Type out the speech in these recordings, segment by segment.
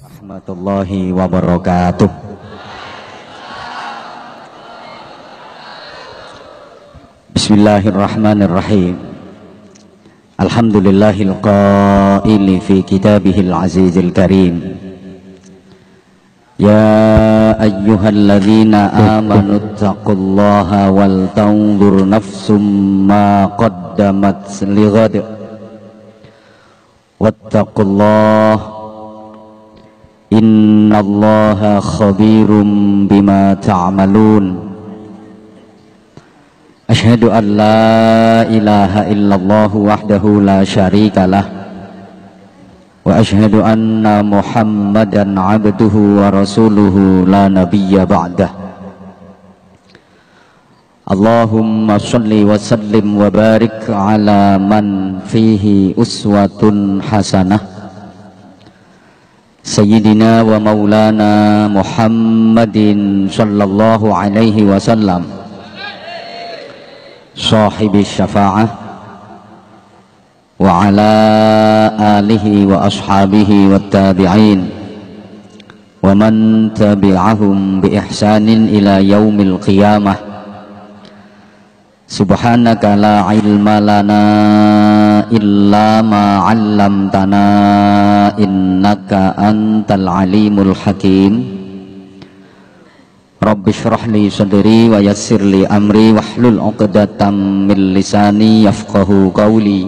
warahmatullahi wabarakatuh. Bismillahirrahmanirrahim. Alhamdulillahil qaili fi kitabihil azizil karim. Ya ayyuhalladzina amanu taqullaha wal tanzur nafsum ma qaddamat lighad. Wattaqullaha innallaha khabirum bima ta'malun. Asyhadu an la ilaha illallah wahdahu la syarikalah wa asyhadu anna Muhammadan abduhu wa rasuluhu la nabiyya ba'dah. Allahumma shalli wa sallim wa barik ala man fihi uswatun hasanah Sayyidina wa maulana Muhammadin sallallahu alaihi wasallam, sahibi syafa'ah, wa ala alihi wa ashabihi wa tabi'in wa man tabi'ahum bi ihsanin ila yaumil qiyamah. Subhanaka la ilma lana illa ma 'allamtana innaka antal alimul hakim. Rabbi shrah li sadri wa yassir li amri wahlul 'uqdatam min lisani yafqahu qawli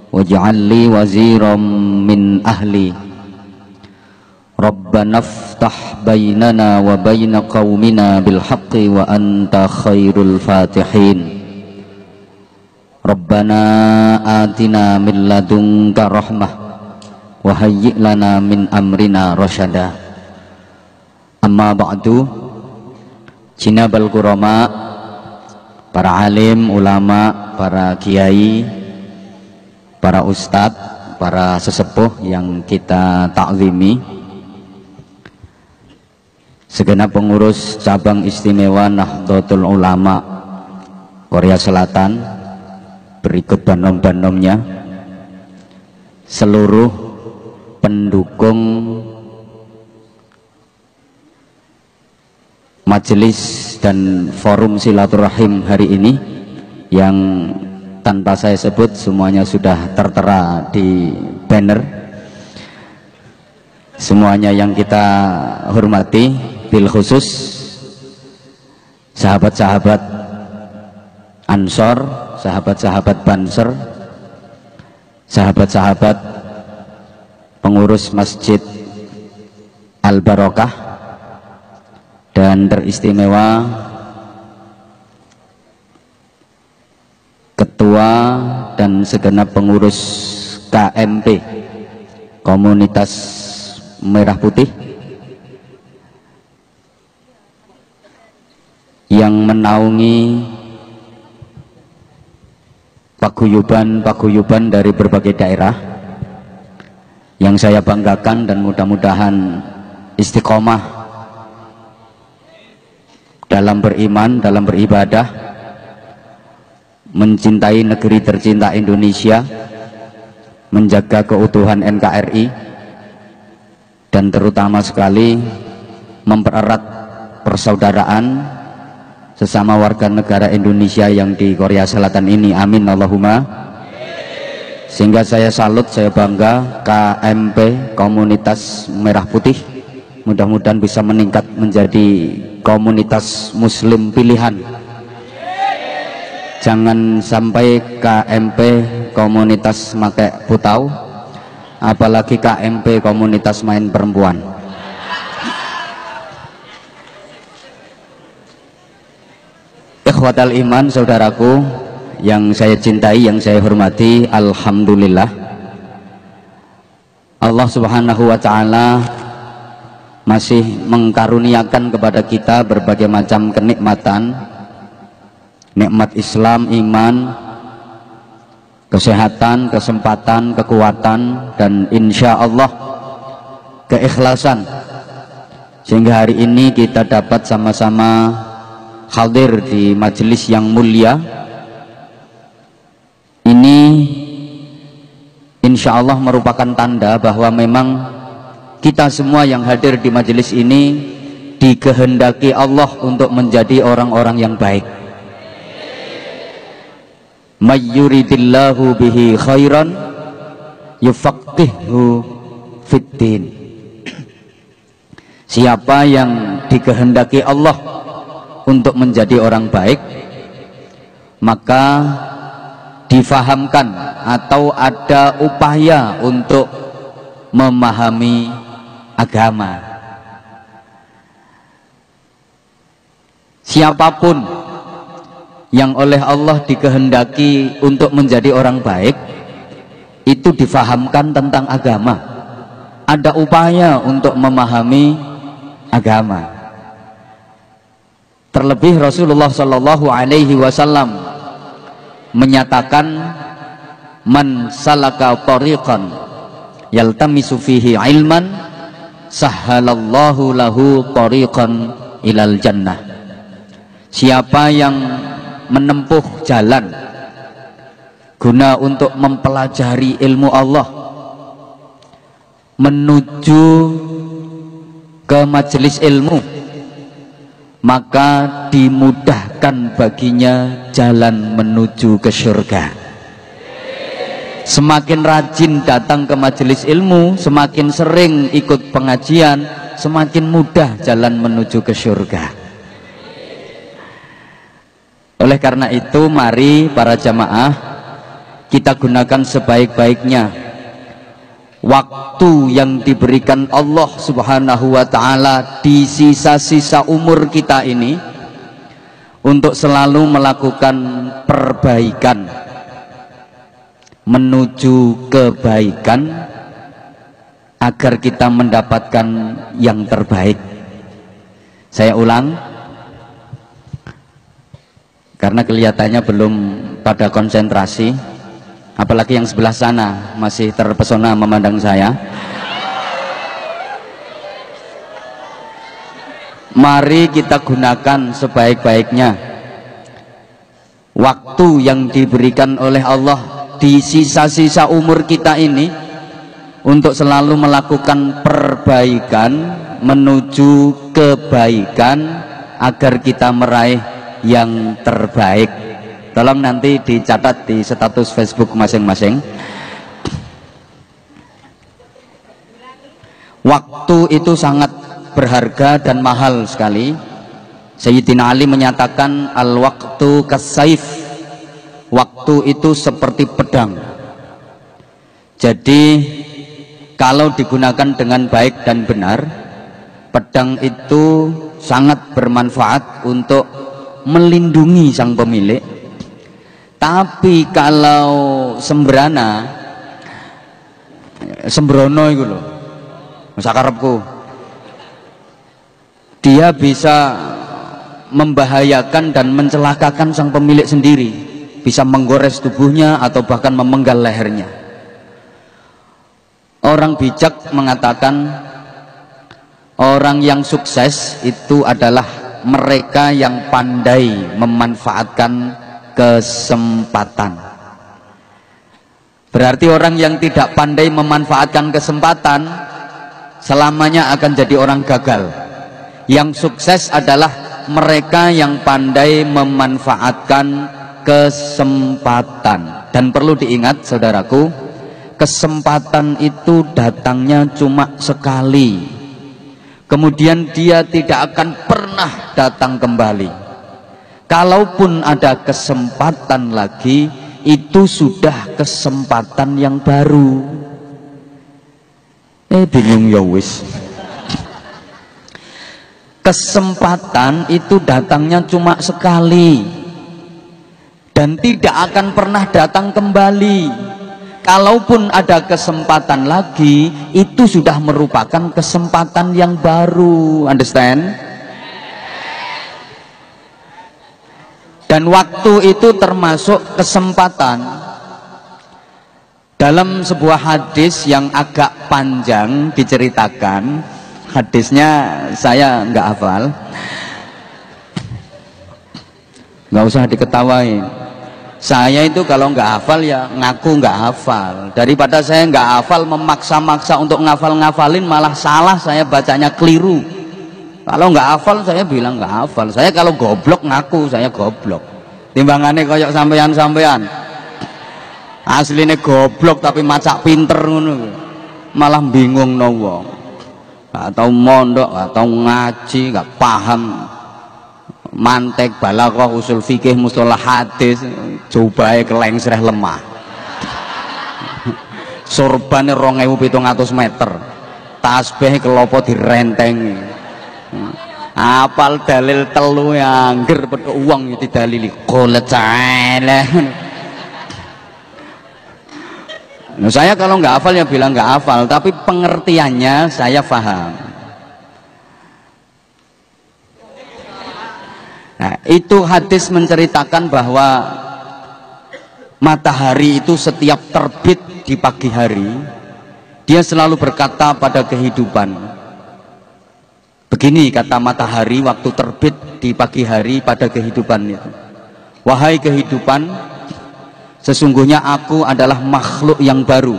waj'al li waziran min ahli. Rabbana iftah bainana wa baina qaumina bil haqqi wa anta khairul fatihin. Rabbana atina min ladunka rahmah wa hayyi' lana min amrina rasyada. Amma ba'du. Jinabal kurama, para alim, ulama, para kiai, para ustadz, para sesepuh yang kita takwimi, segenap pengurus cabang istimewa Nahdlatul Ulama Korea Selatan, berikut banom-banomnya, seluruh pendukung majelis dan forum silaturahim hari ini yang tanpa saya sebut semuanya sudah tertera di banner. Semuanya yang kita hormati, bil khusus sahabat-sahabat Ansor, sahabat-sahabat Banser, sahabat-sahabat pengurus Masjid Al-Barokah, dan teristimewa ketua dan segenap pengurus KMP, Komunitas Merah Putih, yang menaungi paguyuban dari berbagai daerah, yang saya banggakan dan mudah-mudahan istiqomah dalam beriman, dalam beribadah, mencintai negeri tercinta Indonesia, menjaga keutuhan NKRI, dan terutama sekali mempererat persaudaraan sesama warga negara Indonesia yang di Korea Selatan ini. Amin Allahumma. Sehingga saya salut, saya bangga KMP, Komunitas Merah Putih, mudah-mudahan bisa meningkat menjadi komunitas muslim pilihan. Jangan sampai KMP komunitas make putau, apalagi KMP komunitas main perempuan. Ikhwatal iman, saudaraku yang saya cintai, yang saya hormati, alhamdulillah Allah Subhanahu wa ta'ala masih mengkaruniakan kepada kita berbagai macam kenikmatan, nikmat Islam, iman, kesehatan, kesempatan, kekuatan, dan insya Allah keikhlasan, sehingga hari ini kita dapat sama-sama hadir di majelis yang mulia ini. Insya Allah merupakan tanda bahwa memang kita semua yang hadir di majelis ini dikehendaki Allah untuk menjadi orang-orang yang baik. May yuridillahu bihi khairan yufaqqihhu fiddin. Siapa yang dikehendaki Allah untuk menjadi orang baik, maka difahamkan atau ada upaya untuk memahami agama. Siapapun yang oleh Allah dikehendaki untuk menjadi orang baik, itu difahamkan tentang agama, ada upaya untuk memahami agama. Terlebih Rasulullah Shallallahu Alaihi Wasallam menyatakan, man salaka tariqan yaltamisu fihi ilman sahhalallahu lahu tariqan ilal jannah. Siapa yang menempuh jalan guna untuk mempelajari ilmu Allah, menuju ke majelis ilmu, maka dimudahkan baginya jalan menuju ke surga. Semakin rajin datang ke majelis ilmu, semakin sering ikut pengajian, semakin mudah jalan menuju ke surga. Oleh karena itu, mari para jamaah kita gunakan sebaik-baiknya waktu yang diberikan Allah Subhanahu wa Ta'ala di sisa-sisa umur kita ini untuk selalu melakukan perbaikan menuju kebaikan agar kita mendapatkan yang terbaik. Saya ulang, karena kelihatannya belum pada konsentrasi, apalagi yang sebelah sana masih terpesona memandang saya. Mari kita gunakan sebaik-baiknya waktu yang diberikan oleh Allah di sisa-sisa umur kita ini untuk selalu melakukan perbaikan menuju kebaikan agar kita meraih yang terbaik. Tolong nanti dicatat di status Facebook masing-masing. Waktu itu sangat berharga dan mahal sekali. Sayyidina Ali menyatakan, al-waqtu kas-saif. Waktu itu seperti pedang. Jadi kalau digunakan dengan baik dan benar, pedang itu sangat bermanfaat untuk melindungi sang pemilik. Tapi kalau sembrana, sembrono itu loh, sakarepku, dia bisa membahayakan dan mencelakakan sang pemilik sendiri, bisa menggores tubuhnya atau bahkan memenggal lehernya. Orang bijak mengatakan, orang yang sukses itu adalah mereka yang pandai memanfaatkan kesempatan. Berarti orang yang tidak pandai memanfaatkan kesempatan selamanya akan jadi orang gagal. Yang sukses adalah mereka yang pandai memanfaatkan kesempatan. Dan perlu diingat saudaraku, kesempatan itu datangnya cuma sekali, kemudian dia tidak akan pernah datang kembali. Kalaupun ada kesempatan lagi, itu sudah kesempatan yang baru. Bingung ya wis. Kesempatan itu datangnya cuma sekali dan tidak akan pernah datang kembali. Kalaupun ada kesempatan lagi, itu sudah merupakan kesempatan yang baru. Understand? Dan waktu itu termasuk kesempatan. Dalam sebuah hadis yang agak panjang diceritakan, hadisnya saya nggak hafal, nggak usah diketawain. Saya itu kalau nggak hafal ya ngaku nggak hafal, daripada saya nggak hafal memaksa-maksa untuk ngafalin malah salah, saya bacanya keliru. Kalau nggak hafal saya bilang nggak hafal. Saya kalau goblok ngaku saya goblok. Timbangannya koyok sampean aslinya goblok tapi macak pinter ngono, malah bingung no wong. Atau mondok atau ngaji nggak paham mantek balaghah usul fikih mustalah hadis, cobae kelengsreh lemah. Sorbane 2700 meter, tasbih kelopo direntengi, apal dalil telu angger pedho uang itu dalili qala ta'ala. Nah, saya kalau nggak hafal ya bilang nggak hafal, tapi pengertiannya saya paham. Nah, itu hadis menceritakan bahwa matahari itu setiap terbit di pagi hari, dia selalu berkata pada kehidupan. Begini kata matahari waktu terbit di pagi hari pada kehidupan itu. Wahai kehidupan, sesungguhnya aku adalah makhluk yang baru.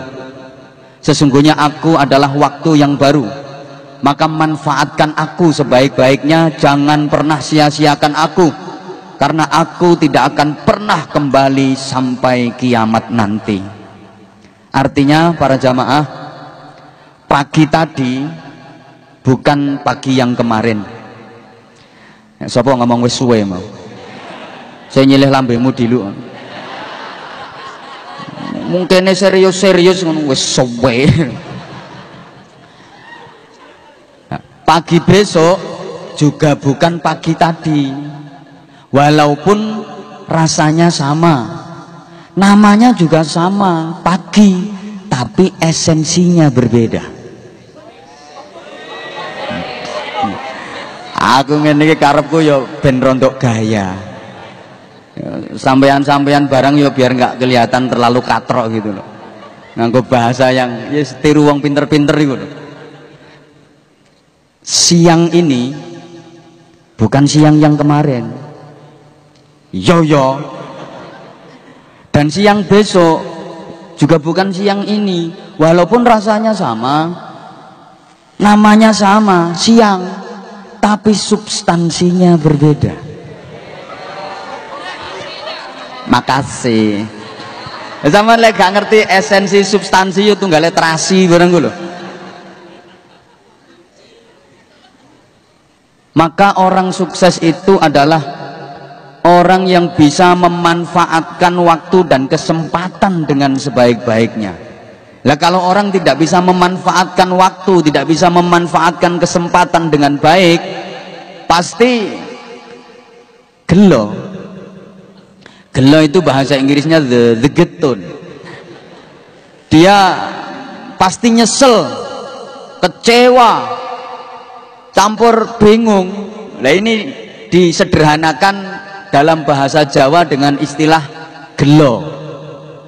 Sesungguhnya aku adalah waktu yang baru. Maka manfaatkan aku sebaik-baiknya, jangan pernah sia-siakan aku, karena aku tidak akan pernah kembali sampai kiamat nanti. Artinya para jamaah, pagi tadi bukan pagi yang kemarin. Sapa ngomong wis suwe mau? Saya nyilih lambemu dulu. Mungkin serius-serius ngono wis suwe. Pagi besok juga bukan pagi tadi, walaupun rasanya sama, namanya juga sama, pagi, tapi esensinya berbeda. Aku ngene iki karepku ya ben rontok gaya, sampean-sampean barang ya biar nggak kelihatan terlalu katrok gitu loh, nganggo bahasa yang ya tiru wong pinter-pinter itu loh. Siang ini bukan siang yang kemarin, yo, dan siang besok juga bukan siang ini, walaupun rasanya sama, namanya sama, siang, tapi substansinya berbeda. Makasih. Sama lek gak ngerti esensi substansi itu nggak literasi bareng gue loh. Maka orang sukses itu adalah orang yang bisa memanfaatkan waktu dan kesempatan dengan sebaik-baiknya. Lah kalau orang tidak bisa memanfaatkan waktu, tidak bisa memanfaatkan kesempatan dengan baik, pasti gelo. Gelo itu bahasa Inggrisnya the getun. Dia pasti nyesel, kecewa, campur bingung. Nah ini disederhanakan dalam bahasa Jawa dengan istilah gelo.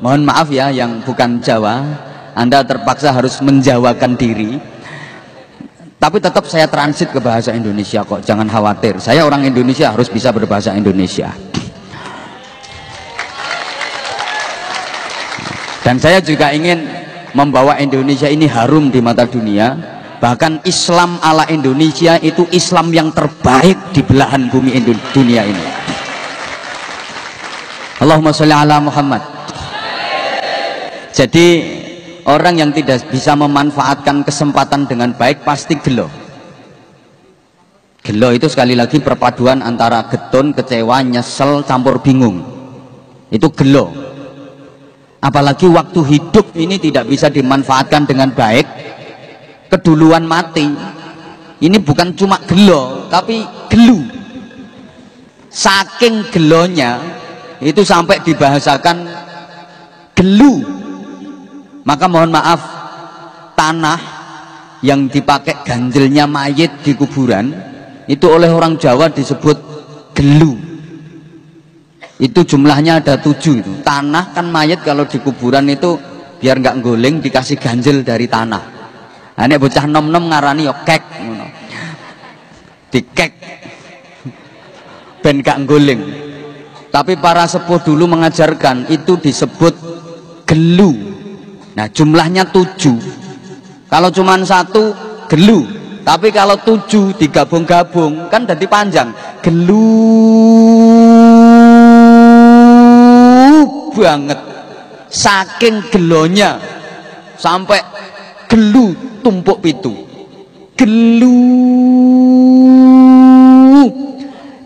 Mohon maaf ya yang bukan Jawa, Anda terpaksa harus menjawakan diri, tapi tetap saya transit ke bahasa Indonesia kok, jangan khawatir, saya orang Indonesia harus bisa berbahasa Indonesia. Dan saya juga ingin membawa Indonesia ini harum di mata dunia. Bahkan Islam ala Indonesia itu Islam yang terbaik di belahan bumi dunia ini. Allahumma sholli ala Muhammad. Jadi orang yang tidak bisa memanfaatkan kesempatan dengan baik pasti gelo. Gelo itu sekali lagi perpaduan antara getun, kecewa, nyesel, campur bingung. Itu gelo. Apalagi waktu hidup ini tidak bisa dimanfaatkan dengan baik, keduluan mati. Ini bukan cuma gelo tapi gelu. Saking gelonya itu sampai dibahasakan gelu. Maka mohon maaf, tanah yang dipakai ganjelnya mayit di kuburan itu oleh orang Jawa disebut gelu. Itu jumlahnya ada 7 itu. Tanah kan mayit kalau di kuburan itu biar nggak nggoling dikasih ganjel dari tanah. Ane bocah nom-nom ngarani yo kek ngono. Dikek ben gak nggoling. Tapi para sepuh dulu mengajarkan itu disebut gelu. Nah jumlahnya 7. Kalau cuma 1 gelu, tapi kalau 7 digabung-gabung kan jadi panjang. Gelu banget, saking gelonya sampai gelu tumpuk pitu. Gelu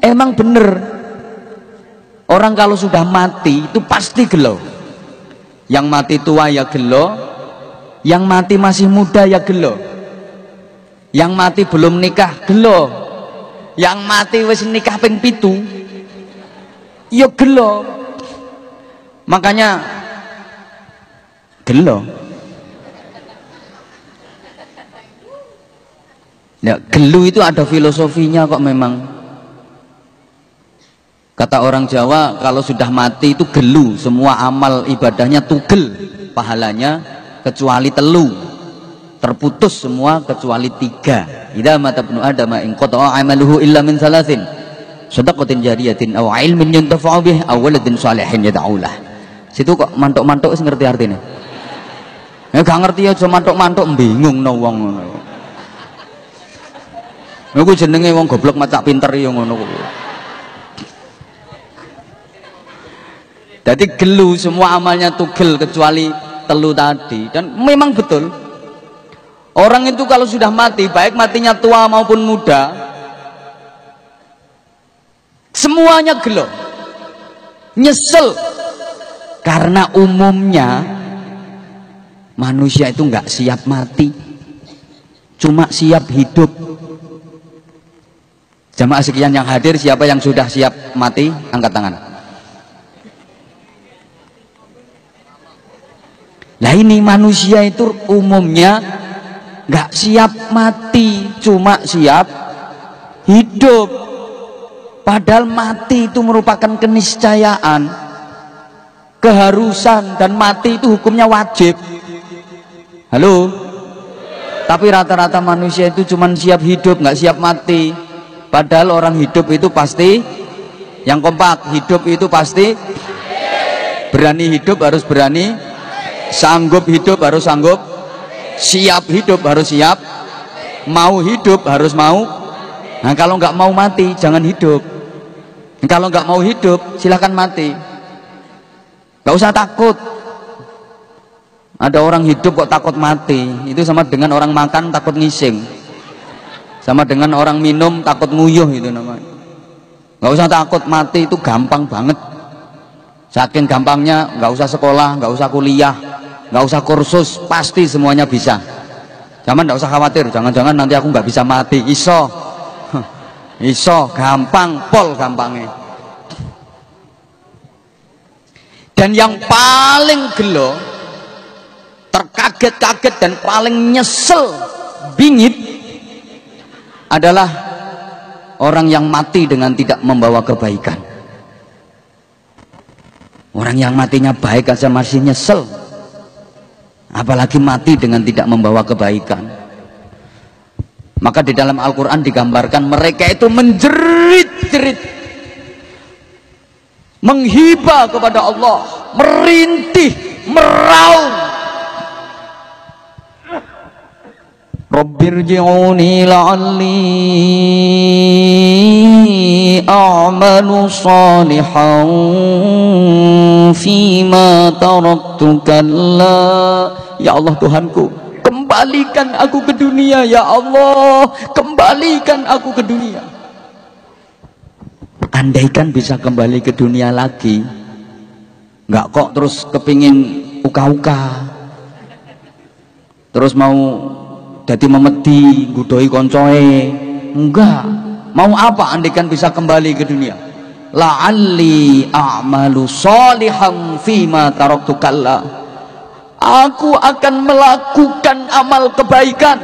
emang bener, orang kalau sudah mati itu pasti gelo. Yang mati tua ya gelo, yang mati masih muda ya gelo, yang mati belum nikah gelo, yang mati wis nikah ping 7 ya gelo. Makanya gelo. Ya, gelu itu ada filosofinya kok memang. Kata orang Jawa kalau sudah mati itu gelu, semua amal ibadahnya tugel pahalanya kecuali telu, terputus semua kecuali 3. Idza mata ibnu adam in qata'a amaluhu illa min salasin, shadaqatin jariyatin aw ilmin yuntafa'u bih aw waladin shalihin yad'u lah. Situ kok mantuk-mantuk wis ngerti artine. Gak ngerti aja mantuk-mantuk bingung no wong ngono. Niku jenenge wong goblok macak pinter ya ngono kuwi. Jadi gelu, semua amalnya tugel kecuali telu tadi. Dan memang betul, orang itu kalau sudah mati, baik matinya tua maupun muda, semuanya gelo, nyesel. Karena umumnya manusia itu nggak siap mati, cuma siap hidup. Jamaah sekian yang hadir, siapa yang sudah siap mati angkat tangan. Nah ini manusia itu umumnya nggak siap mati, cuma siap hidup. Padahal mati itu merupakan keniscayaan, keharusan, dan mati itu hukumnya wajib. Halo? Tapi rata-rata manusia itu cuma siap hidup, nggak siap mati. Padahal orang hidup itu pasti yang kompak, hidup itu pasti berani hidup harus berani, sanggup hidup harus sanggup, siap hidup harus siap, mau hidup harus mau. Nah kalau nggak mau mati jangan hidup. Kalau nggak mau hidup silahkan mati, nggak usah takut. Ada orang hidup kok takut mati, itu sama dengan orang makan takut ngising, sama dengan orang minum takut nguyuh, itu namanya. Nggak usah takut mati, itu gampang banget. Saking gampangnya, nggak usah sekolah, nggak usah kuliah, nggak usah kursus, pasti semuanya bisa. Cuman nggak usah khawatir, jangan-jangan nanti aku nggak bisa mati. Iso, iso, gampang, pol gampangnya. Dan yang paling gelo, terkaget-kaget dan paling nyesel, bingit adalah orang yang mati dengan tidak membawa kebaikan. Orang yang matinya baik aja masih nyesel, apalagi mati dengan tidak membawa kebaikan. Maka di dalam Al-Quran digambarkan mereka itu menjerit-jerit, menghibah kepada Allah, merintih, meraung. Rabbirji'uni la'alli a'malu salihan fima taraktu kalla. Ya Allah Tuhanku, kembalikan aku ke dunia. Ya Allah, kembalikan aku ke dunia. Andaikan bisa kembali ke dunia lagi, nggak kok terus kepingin uka-uka, terus mau jadi memedi, gudoi koncoe. Enggak. Mau apa andaikan bisa kembali ke dunia? La'alli a'malu sholihan fima taraktu kalla. Aku akan melakukan amal kebaikan,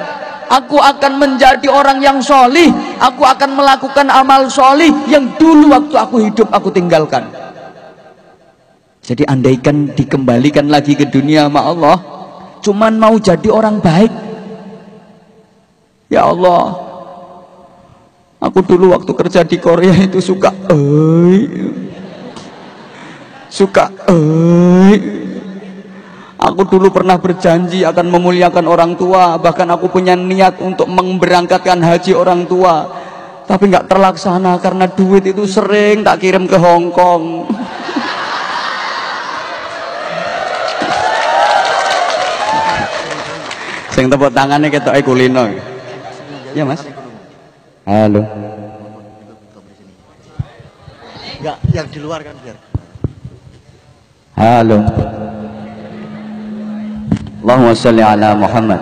aku akan menjadi orang yang solih, aku akan melakukan amal solih yang dulu waktu aku hidup aku tinggalkan. Jadi andaikan dikembalikan lagi ke dunia sama Allah, cuman mau jadi orang baik. Ya Allah, aku dulu waktu kerja di Korea itu suka suka aku dulu pernah berjanji akan memuliakan orang tua, bahkan aku punya niat untuk memberangkatkan haji orang tua, tapi nggak terlaksana karena duit itu sering tak kirim ke Hong Kong. Sing tepuk tangannya ketoke kulino. Ya Mas. Halo. Enggak, yang di luar kan biar. Halo. Allahumma sholli ala Muhammad.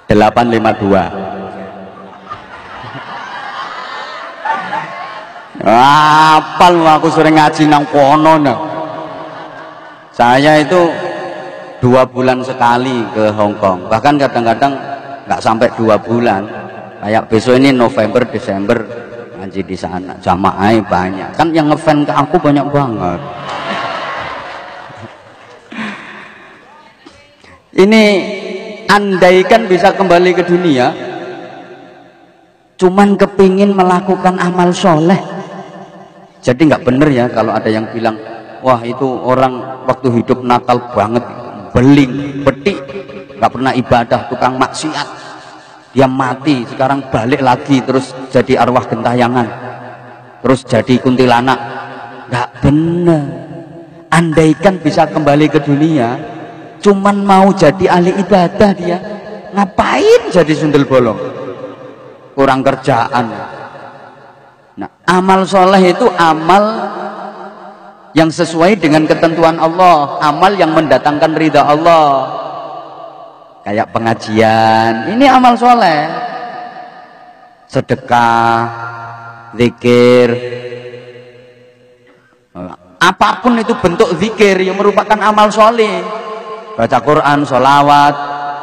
Delapan lima dua. Apal aku sering ngaji nang kono nah. Saya itu 2 bulan sekali ke Hong Kong, bahkan kadang-kadang nggak sampai 2 bulan. Kayak besok ini November, Desember ngaji di sana, jamaahnya banyak. Kan yang ngefan ke aku banyak banget. Ini andaikan bisa kembali ke dunia, cuman kepingin melakukan amal soleh. Jadi nggak bener ya kalau ada yang bilang, wah itu orang waktu hidup nakal banget, beling, betik, nggak pernah ibadah, tukang maksiat. Dia mati, sekarang balik lagi terus jadi arwah gentayangan, terus jadi kuntilanak. Nggak bener. Andaikan bisa kembali ke dunia, cuman mau jadi ahli ibadah, dia ngapain jadi sundel bolong, kurang kerjaan. Nah, amal soleh itu amal yang sesuai dengan ketentuan Allah, amal yang mendatangkan ridha Allah. Kayak pengajian, ini amal soleh. Sedekah, zikir, apapun itu bentuk zikir yang merupakan amal soleh. Baca Quran, sholawat,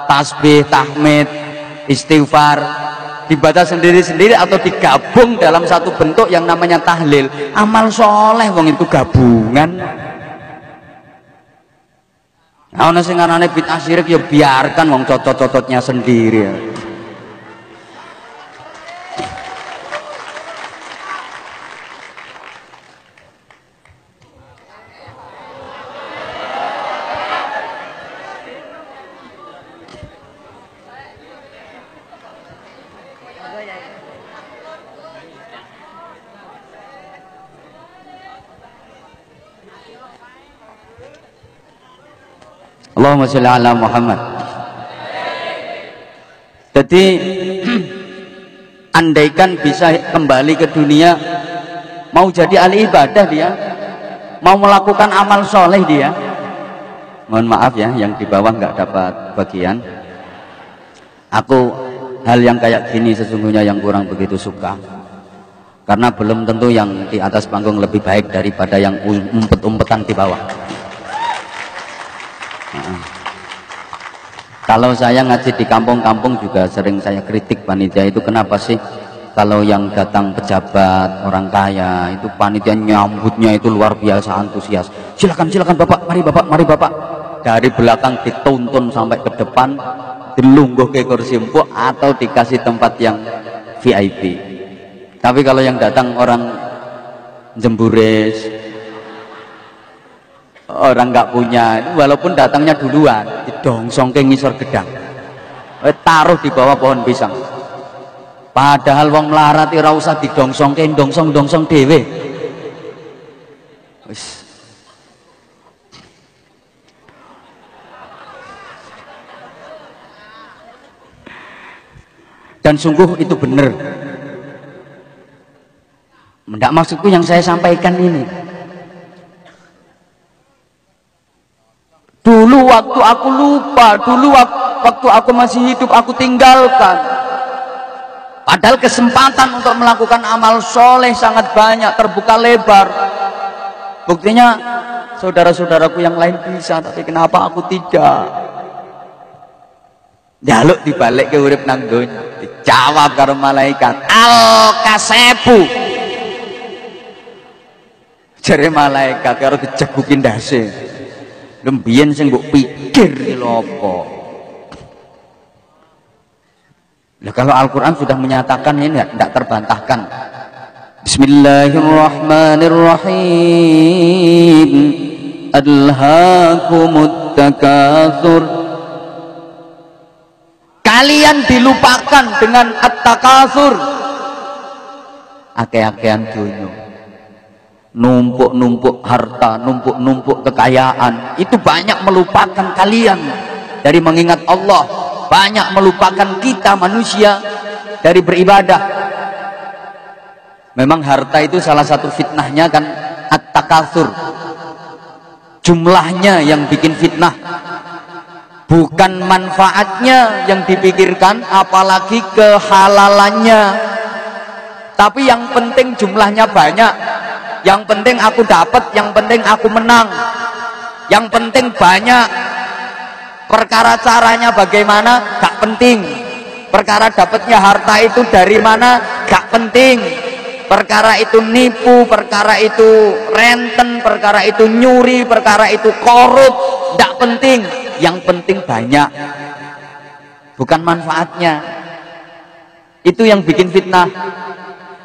tasbih, tahmid, istighfar, dibaca sendiri-sendiri atau digabung dalam satu bentuk yang namanya tahlil. Amal soleh wong itu gabungan. Nah, ono sing ngarane bid'ah syirik ya biarkan wong cocot-cocotnya sendiri ya. Allahumma sholli ala Muhammad. Jadi andaikan bisa kembali ke dunia, mau jadi ahli ibadah dia, mau melakukan amal soleh dia. Mohon maaf ya yang di bawah nggak dapat bagian. Aku hal yang kayak gini sesungguhnya yang kurang begitu suka, karena belum tentu yang di atas panggung lebih baik daripada yang umpet-umpetan di bawah. Kalau saya ngaji di kampung-kampung juga sering saya kritik panitia itu, kenapa sih kalau yang datang pejabat, orang kaya itu panitia nyambutnya itu luar biasa antusias. Silakan bapak, mari bapak. Dari belakang dituntun sampai ke depan, dilungguh ke kursi empuk atau dikasih tempat yang VIP. Tapi kalau yang datang orang jemburis, orang nggak punya, walaupun datangnya duluan, didongsong ke ngisor gedang, taruh di bawah pohon pisang. Padahal wong melarat ora usah didongsong ke, dongsong dhewe. Wis. Dan sungguh itu benar. Mendak maksudku yang saya sampaikan ini. Dulu waktu aku lupa, dulu waktu aku masih hidup aku tinggalkan. Padahal kesempatan untuk melakukan amal soleh sangat banyak, terbuka lebar. Buktinya saudara-saudaraku yang lain bisa, tapi kenapa aku tidak? Jaluk dibalik ke urip nang donya, dijawab karo malaikat, al-kasebu. Jare malaikat karo dijegukin ndase. Lembien sing mbok pikir lho apa? Nah, kalau Al-Quran sudah menyatakan ini tidak terbantahkan. Bismillahirrahmanirrahim. Alhaakumut takatsur. Kalian dilupakan dengan at-takatsur. Akeh-akehan dunya. Numpuk-numpuk harta, numpuk-numpuk kekayaan, itu banyak melupakan kalian dari mengingat Allah, banyak melupakan kita manusia dari beribadah. Memang harta itu salah satu fitnahnya kan at-takatsur. Jumlahnya yang bikin fitnah, bukan manfaatnya yang dipikirkan, apalagi kehalalannya. Tapi yang penting jumlahnya banyak. Yang penting aku dapat, yang penting aku menang, yang penting banyak. Perkara caranya bagaimana gak penting, perkara dapatnya harta itu dari mana gak penting, perkara itu nipu, perkara itu renten, perkara itu nyuri, perkara itu korup, gak penting. Yang penting banyak, bukan manfaatnya. Itu yang bikin fitnah.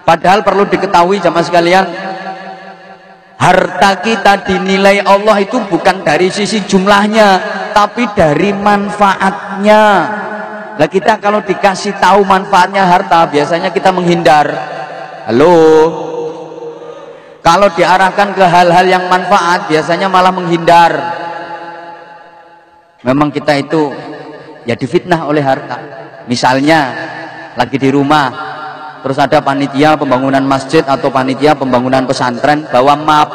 Padahal perlu diketahui jamaah sekalian, harta kita dinilai Allah itu bukan dari sisi jumlahnya, tapi dari manfaatnya. Lah kita kalau dikasih tahu manfaatnya harta, biasanya kita menghindar. Halo? Kalau diarahkan ke hal-hal yang manfaat, biasanya malah menghindar. Memang kita itu ya difitnah oleh harta. Misalnya lagi di rumah, terus ada panitia pembangunan masjid atau panitia pembangunan pesantren bawa map.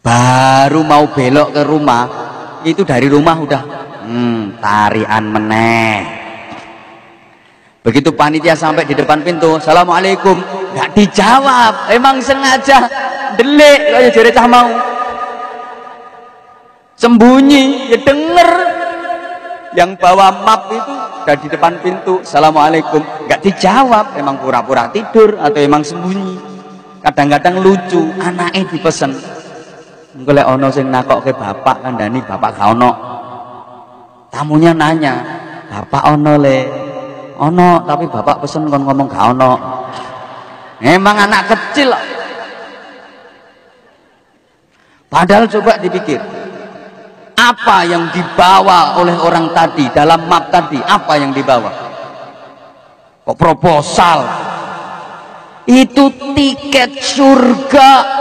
Baru mau belok ke rumah, itu dari rumah udah tarian meneh. Begitu panitia sampai di depan pintu, assalamualaikum, nggak dijawab. Emang sengaja delik kayak jere cah mau. Sembunyi, ya denger. Yang bawa map itu udah di depan pintu, assalamualaikum, nggak dijawab. Emang pura-pura tidur atau emang sembunyi. Kadang-kadang lucu, anaknya dipesen, golek ono sing nakok ke bapak kandhani, bapak gak ono. Tamunya nanya, bapak ono le? Ono, tapi bapak pesen kon ngomong gak ono. Emang anak kecil. Padahal coba dipikir, apa yang dibawa oleh orang tadi dalam map tadi? Apa yang dibawa? Kok proposal? Itu tiket surga.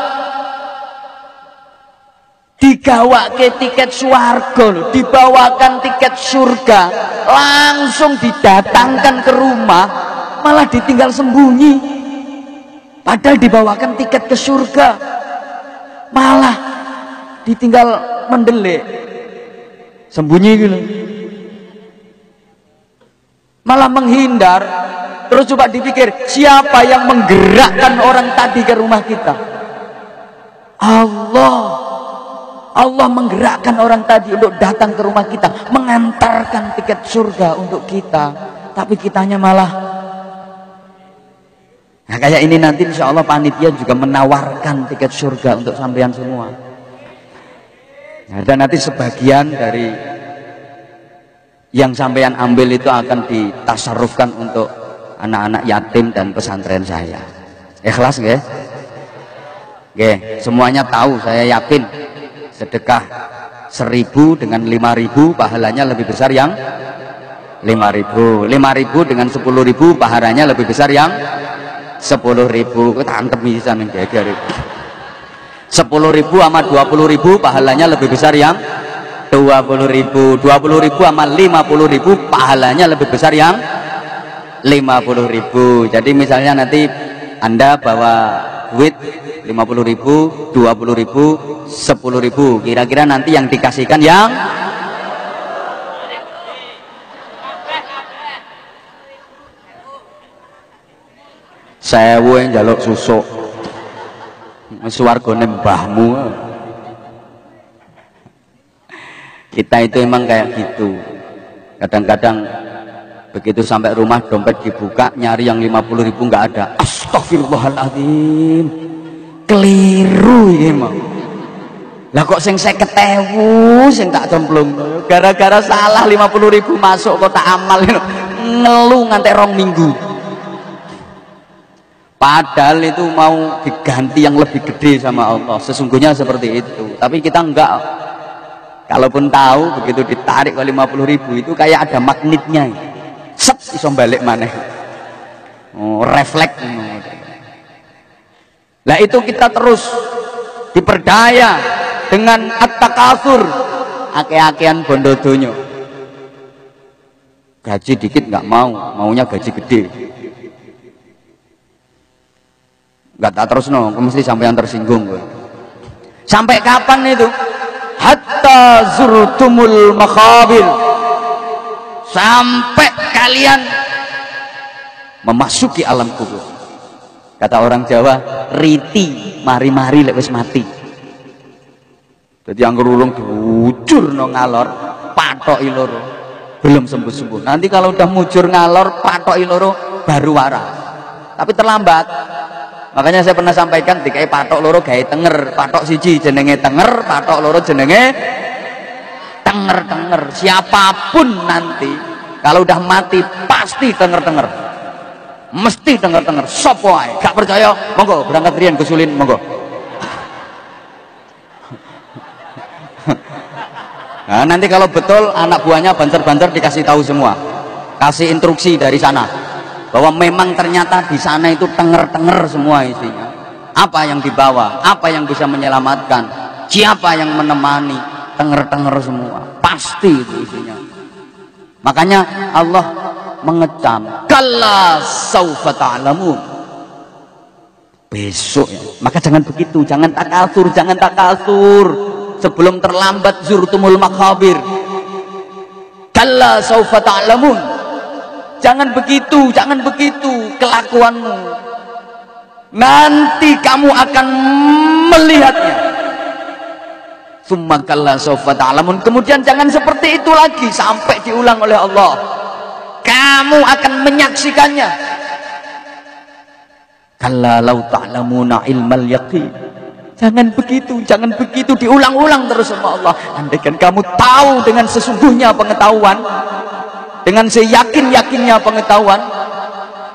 Digawake tiket swarga loh, dibawakan tiket surga, langsung didatangkan ke rumah, malah ditinggal sembunyi. Padahal dibawakan tiket ke surga, malah ditinggal mendelik. Sembunyi gitu, malah menghindar. Terus coba dipikir, siapa yang menggerakkan orang tadi ke rumah kita? Allah menggerakkan orang tadi untuk datang ke rumah kita, mengantarkan tiket surga untuk kita. Tapi kitanya malah, nah kayak ini nanti insya Allah panitia juga menawarkan tiket surga untuk sampean semua. Dan nanti sebagian dari yang sampean ambil itu akan ditasarrufkan untuk anak-anak yatim dan pesantren saya. Ikhlas nggih? Nggih, semuanya tahu, saya yakin sedekah 1000 dengan 5000 pahalanya lebih besar yang 5000. 5000 dengan 10.000 pahalanya lebih besar yang 10.000. Kita antep bisa nih geger. 10.000 sama 20.000 pahalanya lebih besar yang 20.000. 20.000 sama 50.000 pahalanya lebih besar yang 50.000. Jadi misalnya nanti Anda bawa duit 50.000, 20.000, 10.000, kira-kira nanti yang dikasihkan yang sewu yang jaluk susuk swargane mbahmu. Kita itu emang kayak gitu. Kadang-kadang begitu sampai rumah dompet dibuka, nyari yang 50.000 nggak ada. Astagfirullahaladzim, keliru ya emang. Lah kok sing 50.000 sing tak cemplung. Gara-gara salah 50.000 masuk kotak amal ngeluh nganti 2 minggu. Padahal itu mau diganti yang lebih gede sama Allah. Sesungguhnya seperti itu. Tapi kita enggak. Kalaupun tahu begitu ditarik ke 50.000 itu kayak ada magnetnya. Set iso balik maneh. Oh, refleks. Lah itu kita terus diperdaya dengan at-takatsur, akeh-akehan bondo donya. Gaji dikit nggak mau, maunya gaji gede. Nggak tak terus no, mesti sampai yang tersinggung gue. Sampai kapan itu? Hatta zurtumul makhabir, sampai kalian memasuki alam kubur. Kata orang Jawa, riti mari-mari lek wis mati. Jadi yang urung diujur no ngalor, patok iloro, belum sembuh-sembuh. Nanti kalau udah mujur ngalor, patok iloro baru waras. Tapi terlambat. Makanya saya pernah sampaikan dikai patok loro gawe tenger, patok siji jenenge tenger, patok loro jenenge tenger-tenger. Siapapun nanti kalau udah mati pasti tenger-tenger. Mesti tenger-tenger. Sopo ae, gak percaya, monggo berangkat riyen Gusulin, monggo. Nah, nanti kalau betul anak buahnya banter-banter dikasih tahu semua. Kasih instruksi dari sana bahwa memang ternyata di sana itu tenger-tenger semua isinya. Apa yang dibawa, apa yang bisa menyelamatkan, siapa yang menemani, tenger-tenger semua. Pasti itu isinya. Makanya Allah mengecam, kalla saufa ta'lamun. Besok ya. Maka jangan begitu, jangan takasur, jangan takasur sebelum terlambat zurtumul makhabir. Kalla saufa ta'lamun. Jangan begitu kelakuanmu. Nanti kamu akan melihatnya. Tsumma kalla saufa ta'lamun. Kemudian jangan seperti itu lagi sampai diulang oleh Allah. Kamu akan menyaksikannya. Kalla law ta'lamuna ilmal yaqin. Jangan begitu diulang-ulang terus sama Allah. Andaikan kamu tahu dengan sesungguhnya pengetahuan, dengan seyakin-yakinnya pengetahuan,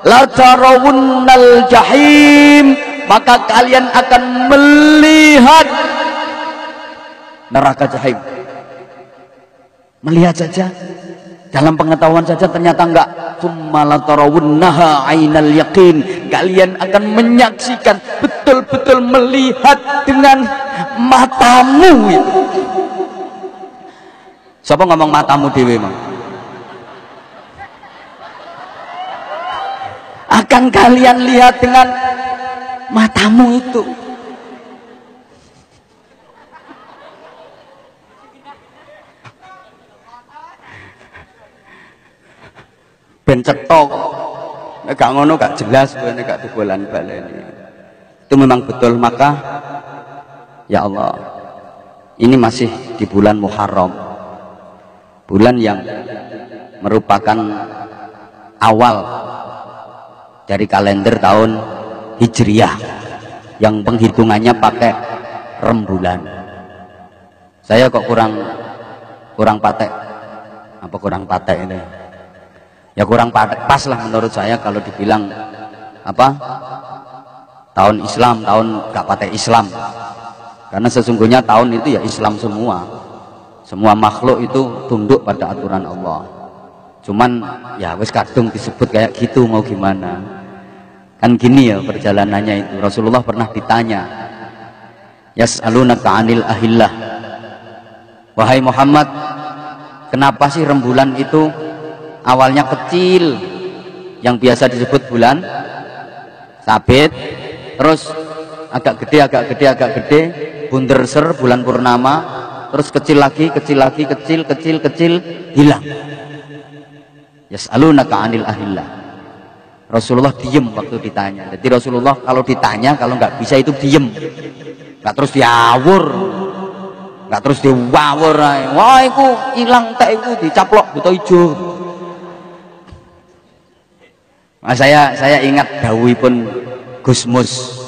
la tarawunnal jahim, maka kalian akan melihat neraka jahim. Melihat saja, dalam pengetahuan saja ternyata enggak. Tsumma la tarawunnaha ainal yaqin, kalian akan menyaksikan, betul-betul melihat dengan matamu itu. Siapa ngomong matamu dewe, Mang? Akan kalian lihat dengan matamu itu. Ben cetok, gak ngono gak jelas, gak dibolan-baleni. Itu memang betul. Maka ya Allah, ini masih di bulan Muharram, bulan yang merupakan awal dari kalender tahun Hijriyah yang penghitungannya pakai rembulan. Saya kok kurang patek. Apa kurang patek ini? Ya kurang pas lah menurut saya kalau dibilang apa tahun Islam, tahun gak patek Islam. Karena sesungguhnya tahun itu ya Islam semua makhluk itu tunduk pada aturan Allah. Cuman ya wis kadung disebut kayak gitu, mau gimana. Kan gini ya perjalanannya itu. Rasulullah pernah ditanya, yas'alunaka 'anil ahillah, wahai Muhammad, kenapa sih rembulan itu awalnya kecil, yang biasa disebut bulan sabit, terus agak gede, bunderser bulan purnama, terus kecil lagi, kecil, hilang. Yas'alunaka 'anil ahillah. Rasulullah diem waktu ditanya. Jadi Rasulullah kalau ditanya, kalau nggak bisa itu diem, nggak terus diawur, nggak terus diwawur. Wah, iku hilang tak iku dicaplok buta ijo. Nah, saya ingat dawuhipun Gusmus.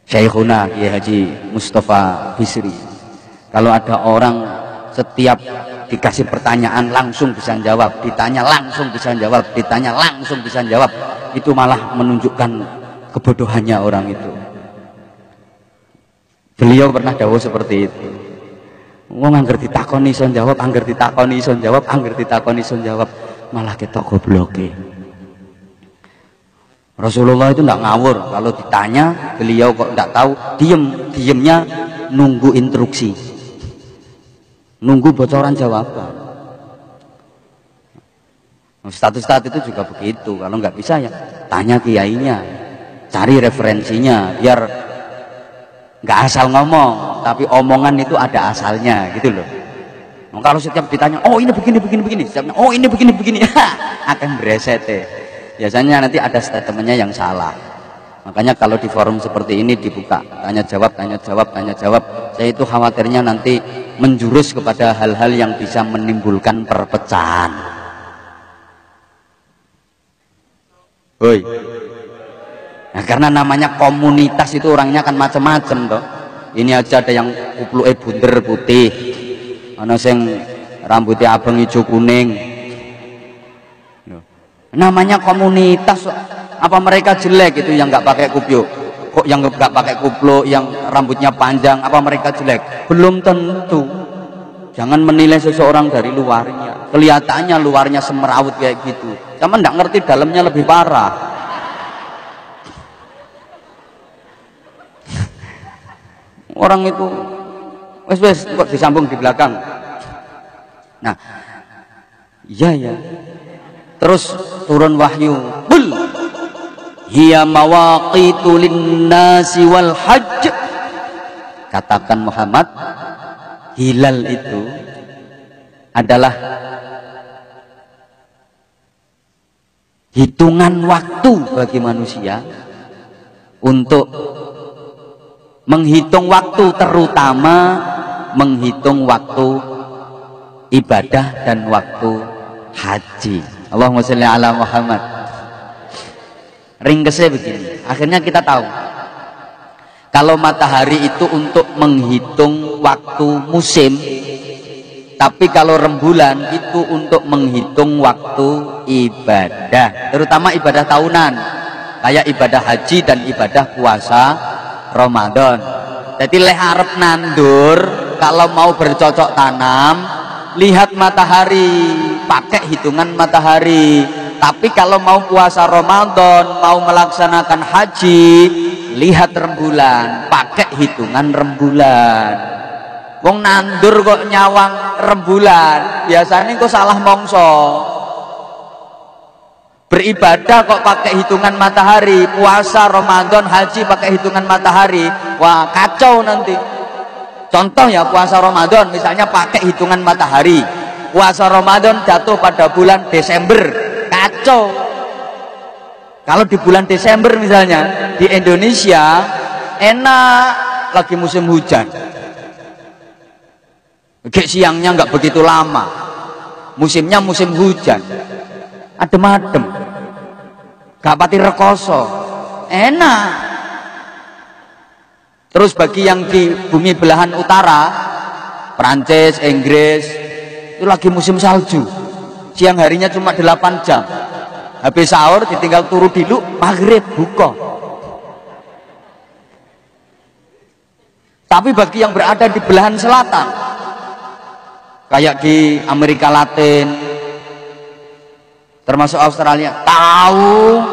Syekhuna Kiai Haji Mustafa Bisri. Kalau ada orang setiap dikasih pertanyaan langsung bisa jawab, ditanya langsung bisa jawab, ditanya langsung bisa jawab, itu malah menunjukkan kebodohannya orang itu. Beliau pernah dawuh seperti itu. Wong angger ditakoni iso jawab, angger ditakoni iso jawab, angger ditakoni iso jawab, malah ketok gobloke. Rasulullah itu tidak ngawur, kalau ditanya beliau kok tidak tahu, diemnya nunggu instruksi, nunggu bocoran jawaban. Status-status itu juga begitu, kalau nggak bisa ya tanya kiainya, cari referensinya, biar nggak asal ngomong, tapi omongan itu ada asalnya gitu loh. Kalau setiap ditanya, oh ini begini, setiapnya, oh ini begini, akan beresete. Biasanya nanti ada statementnya yang salah. Makanya kalau di forum seperti ini dibuka, tanya jawab, saya itu khawatirnya nanti menjurus kepada hal-hal yang bisa menimbulkan perpecahan. Hoi. Nah, karena namanya komunitas itu orangnya kan macam-macam toh. Ini aja ada yang kupluke bunder putih, ana sing rambutnya abang hijau kuning. Namanya komunitas, apa mereka jelek itu yang nggak pakai kupluk? Kok yang nggak pakai kupluk, yang rambutnya panjang, apa mereka jelek? Belum tentu. Jangan menilai seseorang dari luarnya. Kelihatannya luarnya semerawut kayak gitu, cuman nggak ngerti dalamnya lebih parah. Orang itu wes kok disambung di belakang. Nah, iya. Terus turun wahyu. Bul hiya mawaqitu linnasi wal hajj. Katakan Muhammad, hilal itu adalah hitungan waktu bagi manusia untuk menghitung waktu, terutama menghitung waktu ibadah dan waktu haji. Allahumma sholli ala Muhammad. Ringkesnya begini, akhirnya kita tahu kalau matahari itu untuk menghitung waktu musim, tapi kalau rembulan itu untuk menghitung waktu ibadah, terutama ibadah tahunan kayak ibadah haji dan ibadah puasa Ramadan. Jadi leh arep nandur, kalau mau bercocok tanam, lihat matahari, pakai hitungan matahari. Tapi kalau mau puasa Ramadan, mau melaksanakan haji, lihat rembulan, pakai hitungan rembulan. Wong nandur kok nyawang rembulan, biasanya kok salah mongso. Beribadah kok pakai hitungan matahari, puasa Ramadan, haji pakai hitungan matahari, wah kacau nanti. Contoh ya, puasa Ramadan misalnya pakai hitungan matahari, puasa Ramadan jatuh pada bulan Desember, kacau. Kalau di bulan Desember misalnya di Indonesia enak, lagi musim hujan, kayak siangnya nggak begitu lama, musimnya musim hujan, adem-adem, gak pati rekoso, enak. Terus bagi yang di bumi belahan utara, Prancis, Inggris, itu lagi musim salju, siang harinya cuma 8 jam, habis sahur ditinggal turu dulu, maghrib buka. Tapi bagi yang berada di belahan selatan, kayak di Amerika Latin, termasuk Australia, tahu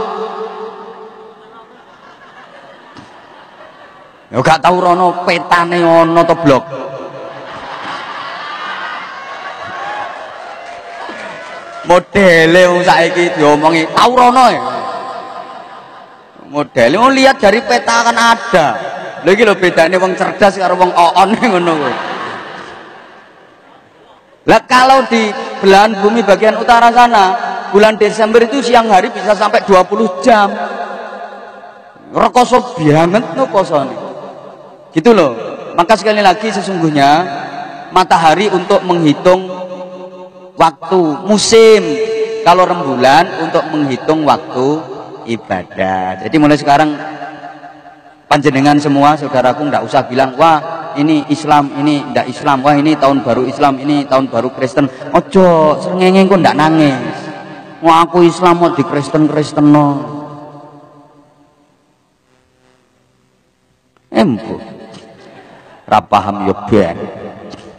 ya gak tahu rono petane ono to blok. Modele wong saiki diomongi tahu rono ya. Modele mau lihat dari peta kan ada. Lha iki lho bedane wong cerdas karo wong oon ngono kuwi. Lah kalau di belahan bumi bagian utara sana, bulan Desember itu siang hari bisa sampai 20 jam. Rekoso banget no posone. Gitu loh. Maka sekali lagi sesungguhnya matahari untuk menghitung waktu musim, kalau rembulan untuk menghitung waktu ibadah. Jadi mulai sekarang Panjenengan semua saudaraku ndak usah bilang wah ini Islam, ini ndak Islam, wah ini tahun baru Islam, ini tahun baru Kristen. Ojo srengenge kok ndak nangis. Wah aku Islam mau di Kristen-Kristeno. Embo. Ra paham yo ben.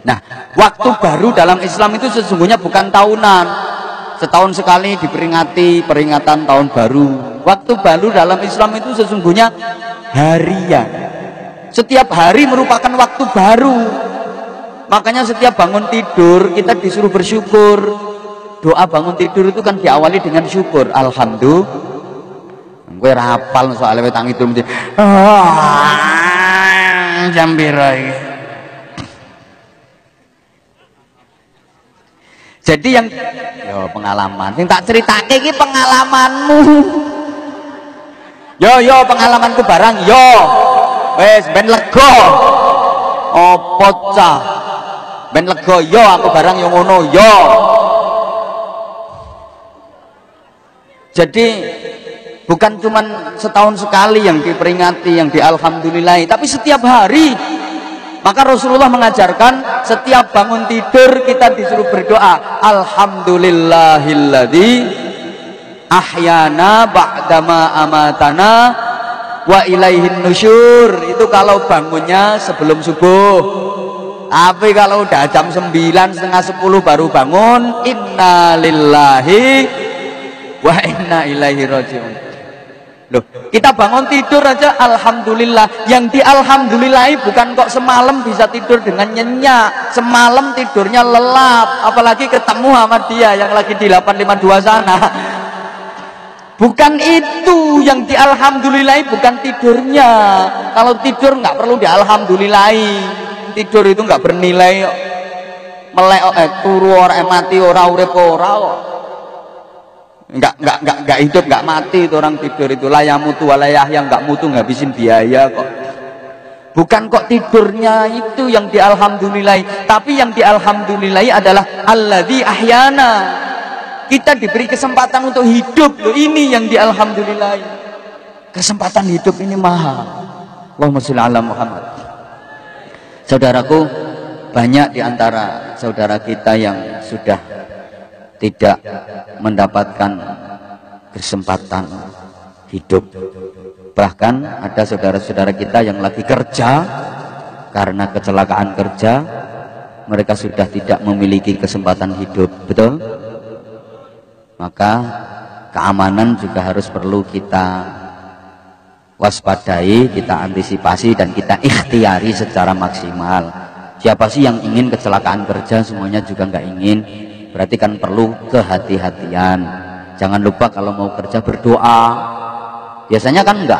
Nah, waktu baru dalam Islam itu sesungguhnya bukan tahunan. Setahun sekali diperingati peringatan tahun baru. Waktu baru dalam Islam itu sesungguhnya harian. Setiap hari merupakan waktu baru. Makanya setiap bangun tidur kita disuruh bersyukur. Doa bangun tidur itu kan diawali dengan syukur. Alhamdulillah. Gue rapal soalnya tangi itu jam birai. Jadi yang yo pengalaman, yang tak ceritake iki pengalamanmu. Yo pengalamanku barang yo. Wes ben lega. Apa cah? Ben lega yo aku barang yo ngono yo. Jadi bukan cuman setahun sekali yang diperingati, yang dialhamdulillahi, tapi setiap hari. Maka Rasulullah mengajarkan setiap bangun tidur kita disuruh berdoa, alhamdulillahilladzi ahyana ba'dama amatana wa ilaihin nusyur. Itu kalau bangunnya sebelum subuh. Tapi kalau udah jam 9 setengah 10 baru bangun, innalillahi wa inna ilaihi rajiun. Loh, kita bangun tidur aja alhamdulillah. Yang dialhamdulillahi bukan kok semalam bisa tidur dengan nyenyak, semalam tidurnya lelap, apalagi ketemu sama dia yang lagi di 852 sana. Bukan itu yang dialhamdulillahi, bukan tidurnya. Kalau tidur nggak perlu dialhamdulillahi. Tidur itu nggak bernilai. Melek turu ora mati ora urip ora kok. Enggak hidup, enggak mati itu orang tidur itu. Layamutu walayah yang enggak mutu ngabisin biaya kok. Bukan kok tidurnya itu yang dialhamdulillahi, tapi yang dialhamdulillahi adalah alladzi ahyana. Kita diberi kesempatan untuk hidup loh, ini yang dialhamdulillahi. Kesempatan hidup ini mahal. Allahumma sholli ala Muhammad. Saudaraku, banyak di antara saudara kita yang sudah tidak mendapatkan kesempatan hidup. Bahkan ada saudara-saudara kita yang lagi kerja, karena kecelakaan kerja mereka sudah tidak memiliki kesempatan hidup. Betul? Maka keamanan juga harus perlu kita waspadai, kita antisipasi, dan kita ikhtiari secara maksimal. Siapa sih yang ingin kecelakaan kerja? Semuanya juga nggak ingin. Berarti kan perlu kehati-hatian. Jangan lupa kalau mau kerja berdoa. Biasanya kan enggak.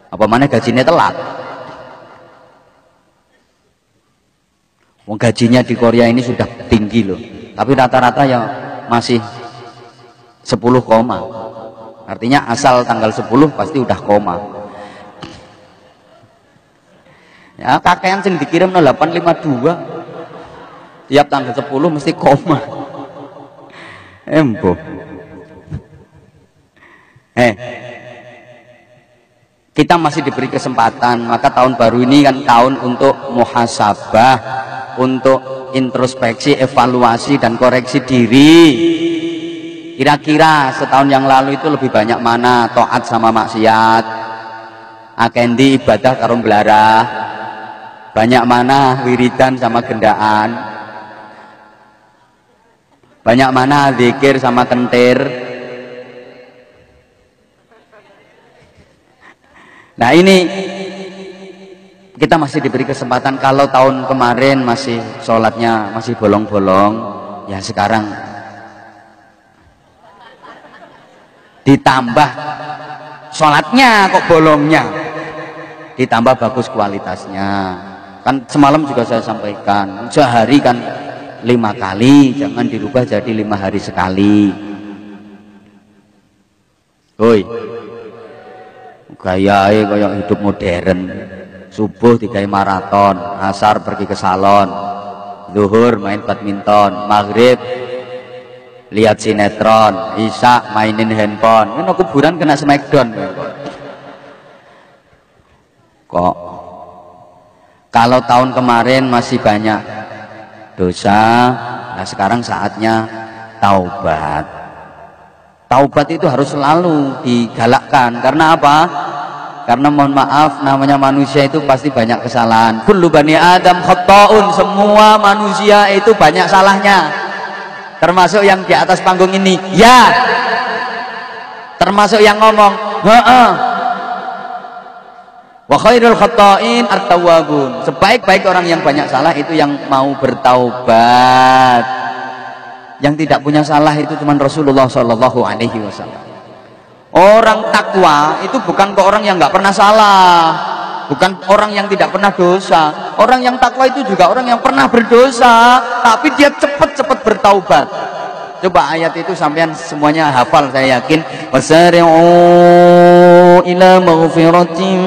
Apa mana gajinya telat. Gajinya di Korea ini sudah tinggi loh. Tapi rata-rata yang masih 10 koma. Artinya asal tanggal 10 pasti udah koma. Ya kakean sing dikirim 852. Tiap tanggal 10 mesti koma. Embo. Kita masih diberi kesempatan. Maka tahun baru ini kan tahun untuk muhasabah, untuk introspeksi, evaluasi, dan koreksi diri. Kira-kira setahun yang lalu itu lebih banyak mana taat sama maksiat, akendi ibadah karo belarah, banyak mana wiridan sama gendaan, banyak mana zikir sama kentir. Nah ini kita masih diberi kesempatan. Kalau tahun kemarin masih sholatnya masih bolong-bolong, ya sekarang ditambah sholatnya kok bolongnya, ditambah bagus kualitasnya. Kan semalam juga saya sampaikan, sehari kan 5 kali, jangan dirubah jadi 5 hari sekali. Woi, gayae kayak hidup modern. Subuh digawe maraton, asar pergi ke salon, zuhur main badminton, maghrib lihat sinetron, isya mainin handphone. Ini kuburan kena smackdown. Kok kalau tahun kemarin masih banyak dosa, nah sekarang saatnya taubat. Taubat itu harus selalu digalakkan. Karena apa? Karena mohon maaf, namanya manusia itu pasti banyak kesalahan. Kullu bani Adam khata'un, semua manusia itu banyak salahnya. Termasuk yang di atas panggung ini. Ya. Termasuk yang ngomong, heeh. Wa khairul khata'in at-tawwabun. Sebaik-baik orang yang banyak salah itu yang mau bertaubat. Yang tidak punya salah itu cuma Rasulullah Shallallahu Alaihi Wasallam. Orang takwa itu bukan ke orang yang nggak pernah salah, bukan orang yang tidak pernah dosa. Orang yang takwa itu juga orang yang pernah berdosa, tapi dia cepat-cepat bertaubat. Coba ayat itu sampean semuanya hafal, saya yakin. Wasari'u ila maghfiratin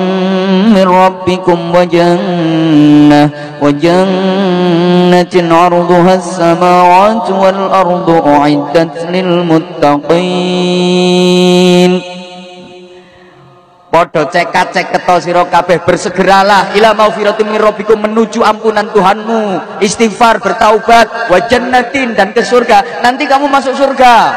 min rabbikum wa jannatin 'arduha as-samawati wal ardu u'iddat lil muttaqin. Podo cekat ceketo sira kabeh, bersegeralah ila maghfiratin min rabbikum, menuju ampunan Tuhanmu, istighfar, bertaubat, wa jannatin, dan ke surga. Nanti kamu masuk surga.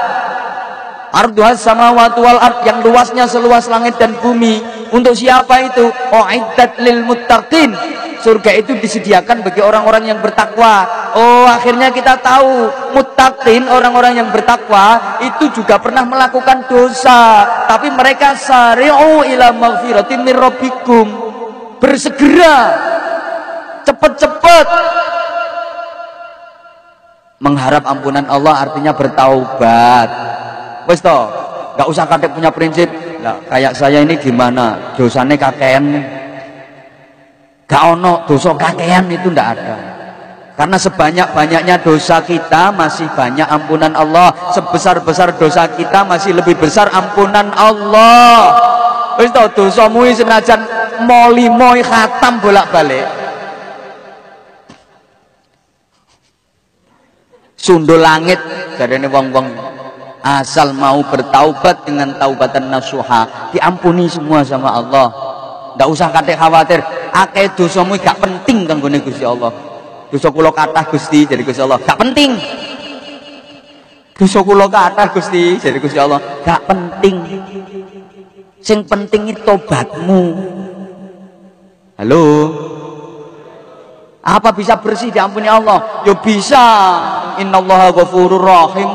Arduhas samawati wal ard, yang luasnya seluas langit dan bumi. Untuk siapa itu? U'iddat lil muttaqin. Surga itu disediakan bagi orang-orang yang bertakwa. Oh, akhirnya kita tahu muttaqin, orang-orang yang bertakwa itu juga pernah melakukan dosa, tapi mereka sari'u ila maghfiratin min rabbikum, bersegera, cepat-cepat mengharap ampunan Allah, artinya bertaubat. Wes toh, nggak usah kadek punya prinsip. Nah, kayak saya ini gimana? Dosanya kakean. Gak ono dosa kakean, itu ndak ada. Karena sebanyak-banyaknya dosa kita masih banyak ampunan Allah. Sebesar-besar dosa kita masih lebih besar ampunan Allah. Wis to, dosamu senajan moli-moi khatam bolak-balik. Sundul langit jarene wong-wong asal mau bertaubat dengan taubatan nasuha, diampuni semua sama Allah. Ndak usah kate khawatir, akeh dosamu gak penting kanggone Gusti Allah. Dosa kula kathah Gusti, jadi Gusti Allah, gak penting. Dosa kula kathah Gusti, jadi Gusti Allah, gak penting. Sing penting itu tobatmu. Halo. Apa bisa bersih diampuni Allah? Ya bisa. Innallaha ghafurur rahim.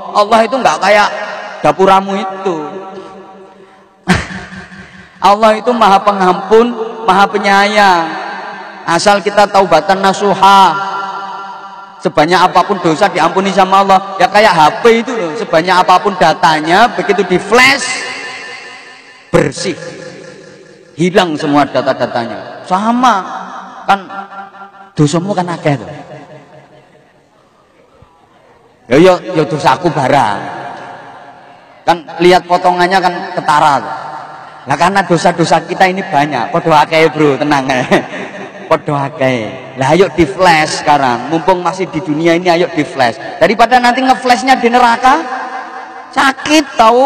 Allah itu nggak kayak dapuramu itu. Allah itu maha pengampun, maha penyayang. Asal kita taubatan nasuha, sebanyak apapun dosa diampuni sama Allah. Ya kayak HP itu loh, sebanyak apapun datanya, begitu di flash bersih, hilang semua data-datanya. Sama kan, dosamu kan akeh tuh. Ya dosaku barang. Kan lihat potongannya kan ketara tuh. Nah karena dosa-dosa kita ini banyak, podo akeh bro, tenang ya. Podo akeh. Lah ayo di flash sekarang, mumpung masih di dunia ini, ayo di flash. Daripada nanti ngeflashnya di neraka, sakit tahu.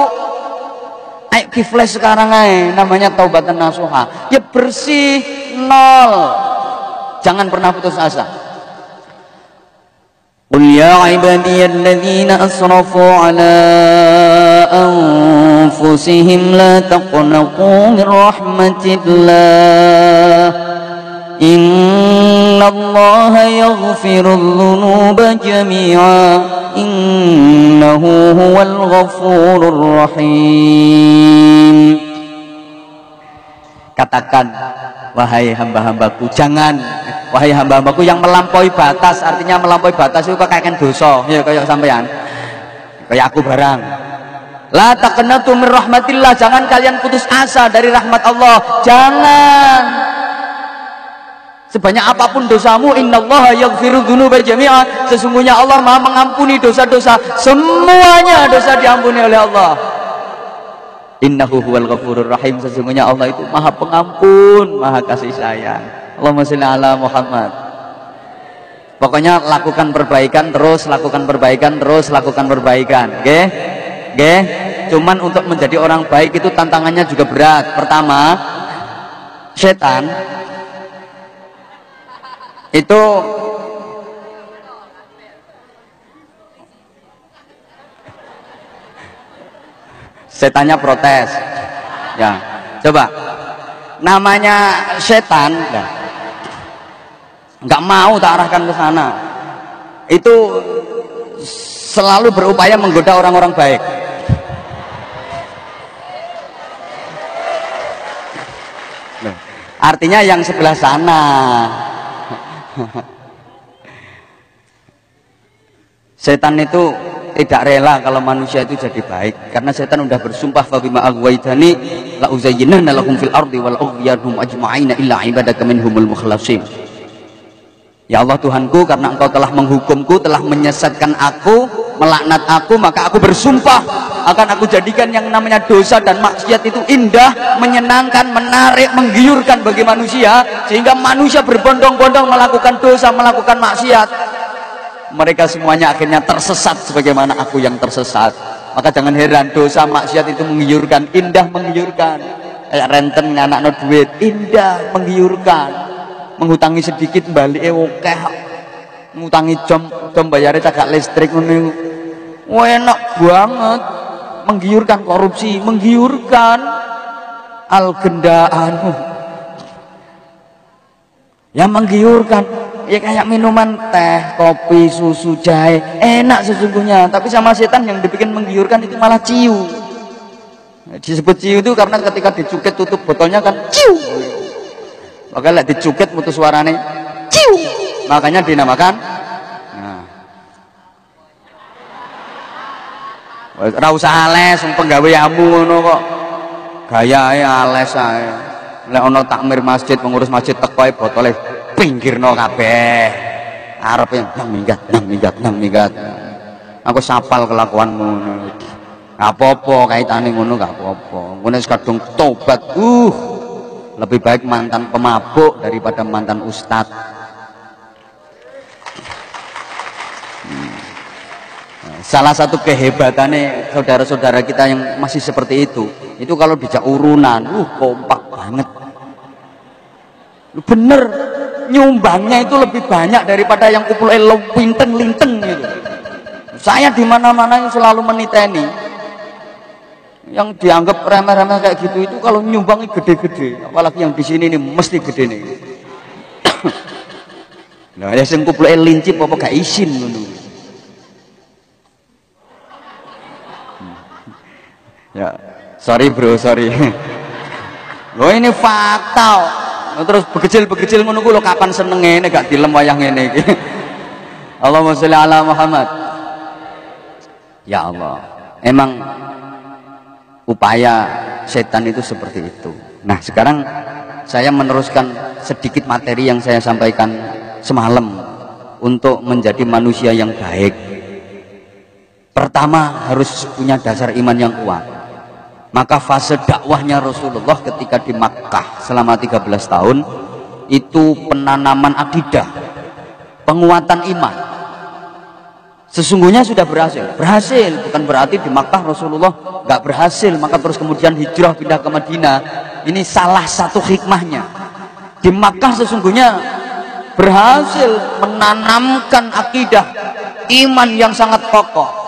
Ayo di flash sekarang aja, namanya taubatan nasuha. Ya bersih, nol. Jangan pernah putus asa. Qul ya ibadiyalladzina asrafu ala anfusihim la taqnatu min rahmatillah innallaha yaghfirudz dzunuba jami'a innahu huwal ghafurur rahim. Katakan, wahai hamba-hambaku, jangan, wahai hamba-hambaku yang melampaui batas. Artinya melampaui batas itu kayak dosa ya, kayak sampean, kayak aku barang. La taqnatu min rahmatillah, jangan kalian putus asa dari rahmat Allah. Jangan. Sebanyak apapun dosamu, innallaha yaghfirudz dzunuba jami'a, sesungguhnya Allah Maha mengampuni dosa-dosa semuanya. Dosa diampuni oleh Allah. Innahu huwal ghafurur rahim, sesungguhnya Allah itu Maha Pengampun, Maha Kasih Sayang. Allahumma shalli ala Muhammad. Pokoknya lakukan perbaikan terus, lakukan perbaikan terus, lakukan perbaikan. Nggih? Nggih? Cuman untuk menjadi orang baik itu tantangannya juga berat. Pertama, setan itu setannya protes ya. Coba namanya setan nggak mau tak arahkan ke sana, itu selalu berupaya menggoda orang-orang baik. Artinya yang sebelah sana. Setan itu tidak rela kalau manusia itu jadi baik, karena setan udah bersumpah fa bima aghwaytani la uzayyinanna lahum fil ardi wal aghyadhum ajma'ina illa ibadaka minhumul mukhlasin. Ya Allah Tuhanku, karena engkau telah menghukumku, telah menyesatkan aku, melaknat aku, maka aku bersumpah akan aku jadikan yang namanya dosa dan maksiat itu indah, menyenangkan, menarik, menggiurkan bagi manusia, sehingga manusia berbondong-bondong melakukan dosa, melakukan maksiat. Mereka semuanya akhirnya tersesat sebagaimana aku yang tersesat. Maka jangan heran dosa maksiat itu menggiurkan, indah, menggiurkan. Kayak renten nganakno duit, indah, menggiurkan. Menghutangi sedikit balik oke, ngutangi jam bayarnya cagak listrik ngono. Enak banget. Menggiurkan, korupsi menggiurkan, algendaan yang menggiurkan ya, kayak minuman teh, kopi, susu, jahe enak sesungguhnya, tapi sama setan yang dibikin menggiurkan itu malah ciu. Disebut ciu itu karena ketika dicuket tutup botolnya kan ciu, makanya dicuket putus suarane ciu, makanya dinamakan. Ora usah ales, penggaweanmu ngono kok. Gayae ales ae. Lek ana takmir masjid, pengurus masjid teko botole pinggirno kabeh. Arepe nang minggat. Aku sapal kelakuanmu ngono. Gak apa-apa kaitane ngono, gak apa-apa. Ngono wis kadung tobat. Lebih baik mantan pemabuk daripada mantan ustad. Salah satu kehebatannya saudara-saudara kita yang masih seperti itu kalau dijak urunan, kompak banget. Bener, nyumbangnya itu lebih banyak daripada yang kumpul linteng gitu. Saya di mana-mana selalu meniteni. Yang dianggap remeh-remeh kayak gitu itu kalau nyumbangnya gede-gede, apalagi yang di sini ini mesti gede nih. Nah, ya sing kumpul lincip apa gak izin ngono. Ya, sorry bro, sorry. Lo ini fakta. Terus begecil ngono ku lo kapan senenge ini gak dilem wayang ngene iki. Allahumma sholli ala Muhammad. Ya Allah, emang upaya setan itu seperti itu. Nah, sekarang saya meneruskan sedikit materi yang saya sampaikan semalam untuk menjadi manusia yang baik. Pertama harus punya dasar iman yang kuat. Maka fase dakwahnya Rasulullah ketika di Makkah selama 13 tahun itu penanaman akidah, penguatan iman. Sesungguhnya sudah berhasil, bukan berarti di Makkah Rasulullah nggak berhasil, maka terus kemudian hijrah pindah ke Madinah. Ini salah satu hikmahnya. Di Makkah sesungguhnya berhasil menanamkan akidah, iman yang sangat kokoh.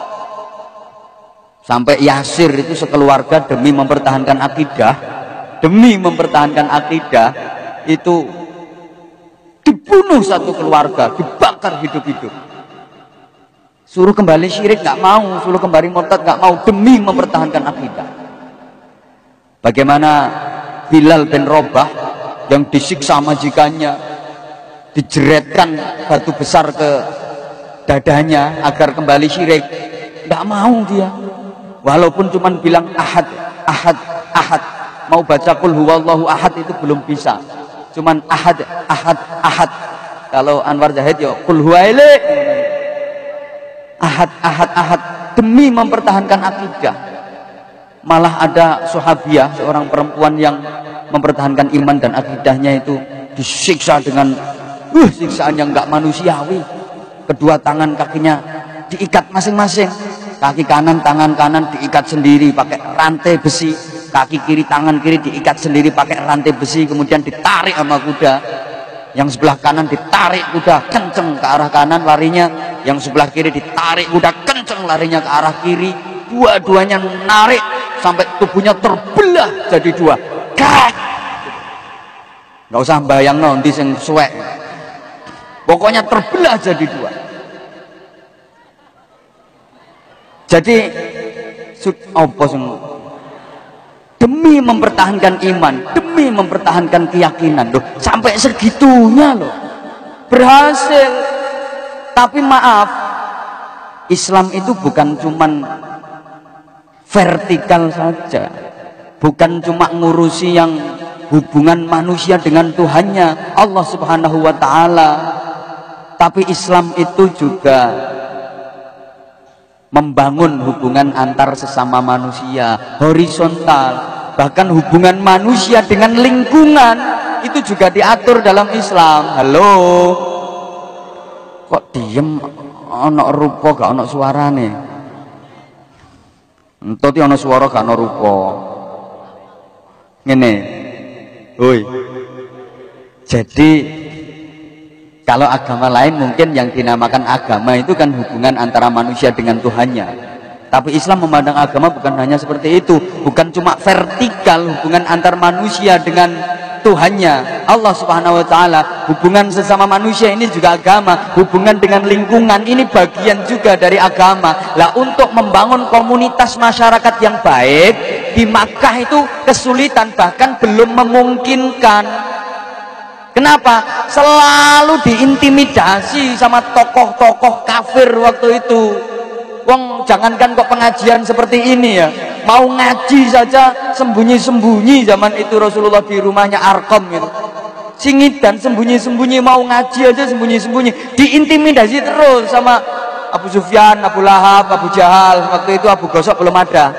Sampai Yasir itu sekeluarga demi mempertahankan akidah itu dibunuh satu keluarga, dibakar hidup-hidup. Suruh kembali syirik nggak mau, suruh kembali murtad nggak mau, demi mempertahankan akidah. Bagaimana Bilal bin Rabah yang disiksa majikannya, dijeretkan batu besar ke dadanya agar kembali syirik, nggak mau dia. Walaupun cuman bilang ahad, mau baca qul huwallahu ahad itu belum bisa. Cuman ahad. Kalau Anwar Zahid ya qul huwaile. Ahad demi mempertahankan akidah. Malah ada sahabiah, seorang perempuan yang mempertahankan iman dan akidahnya itu disiksa dengan siksaan yang enggak manusiawi. Kedua tangan kakinya diikat masing-masing. Kaki kanan, tangan kanan diikat sendiri pakai rantai besi, kaki kiri tangan kiri diikat sendiri pakai rantai besi, kemudian ditarik sama kuda. Yang sebelah kanan ditarik kuda kenceng ke arah kanan larinya, yang sebelah kiri ditarik kuda kenceng larinya ke arah kiri. Dua-duanya narik sampai tubuhnya terbelah jadi dua. Kak, nggak usah bayang nanti sing suwek, pokoknya terbelah jadi dua. Jadi apa sing demi mempertahankan iman, demi mempertahankan keyakinan loh, sampai segitunya loh, berhasil. Tapi maaf, Islam itu bukan cuman vertikal saja, bukan cuma ngurusi yang hubungan manusia dengan Tuhannya Allah Subhanahu wa Ta'ala, tapi Islam itu juga membangun hubungan antar sesama manusia horizontal, bahkan hubungan manusia dengan lingkungan itu juga diatur dalam Islam. Halo, kok diem, ono rupa gak ono suarane, entoti ono suara gak ono rupa ngene. Hoi, jadi kalau agama lain mungkin yang dinamakan agama itu kan hubungan antara manusia dengan Tuhannya. Tapi Islam memandang agama bukan hanya seperti itu, bukan cuma vertikal hubungan antar manusia dengan Tuhannya Allah Subhanahu wa Ta'ala. Hubungan sesama manusia ini juga agama, hubungan dengan lingkungan ini bagian juga dari agama. Lah, untuk membangun komunitas masyarakat yang baik di Makkah itu kesulitan, bahkan belum memungkinkan. Kenapa? Selalu diintimidasi sama tokoh-tokoh kafir waktu itu. Wong, jangankan kok pengajian seperti ini ya, mau ngaji saja sembunyi-sembunyi. Zaman itu Rasulullah di rumahnya Arqam gitu, singit dan sembunyi-sembunyi, mau ngaji aja sembunyi-sembunyi, diintimidasi terus sama Abu Sufyan, Abu Lahab, Abu Jahal. Waktu itu Abu Gosok belum ada,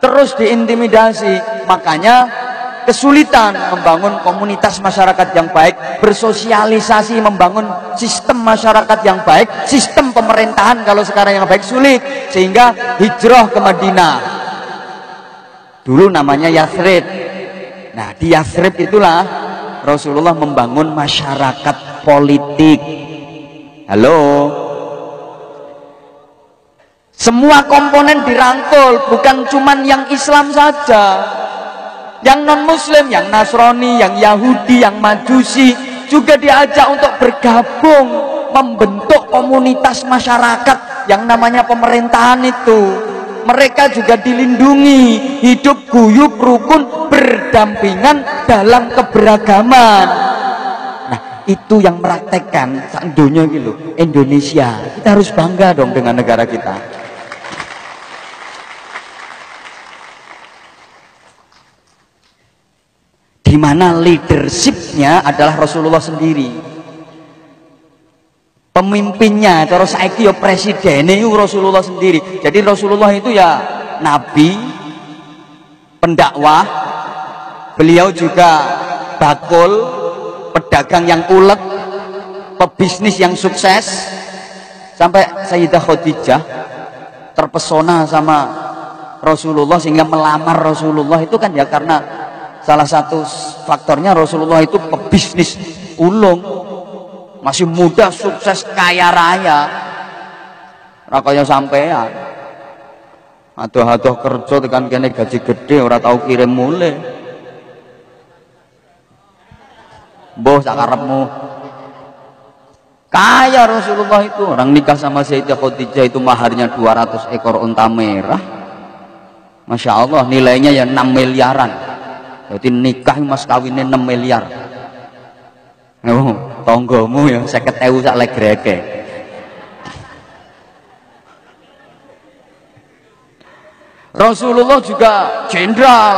terus diintimidasi. Makanya kesulitan membangun komunitas masyarakat yang baik, bersosialisasi, membangun sistem masyarakat yang baik, sistem pemerintahan kalau sekarang yang baik sulit, sehingga hijrah ke Madinah. Dulu namanya Yathrib. Nah, di Yathrib itulah Rasulullah membangun masyarakat politik. Halo, semua komponen dirangkul, bukan cuman yang Islam saja, yang non muslim, yang Nasrani, yang Yahudi, yang Majusi juga diajak untuk bergabung membentuk komunitas masyarakat yang namanya pemerintahan itu. Mereka juga dilindungi, hidup guyub rukun berdampingan dalam keberagaman. Nah, itu yang meraktekkan sak dunia gitu, Indonesia. Kita harus bangga dong dengan negara kita. Di mana leadershipnya adalah Rasulullah sendiri, pemimpinnya terus saiki ya presidennya itu Rasulullah sendiri. Jadi Rasulullah itu ya nabi, pendakwah, beliau juga bakul, pedagang yang ulet, pebisnis yang sukses, sampai Sayyidah Khadijah terpesona sama Rasulullah sehingga melamar Rasulullah. Itu kan ya karena salah satu faktornya Rasulullah itu pebisnis ulung, masih muda, sukses, kaya raya, rakanya sampean. Aduh-aduh kerja tekan kene gaji gede, ora tahu kirim mulai. Mbah sak karepmu. Kaya Rasulullah itu, orang nikah sama Sayyidah Khadijah itu maharnya 200 ekor unta merah. Masya Allah, nilainya ya 6 miliaran. Jadi nikah mas kawinnya 6 miliar. Oh, tonggomu ya 50.000 sak legreke. Rasulullah juga jenderal,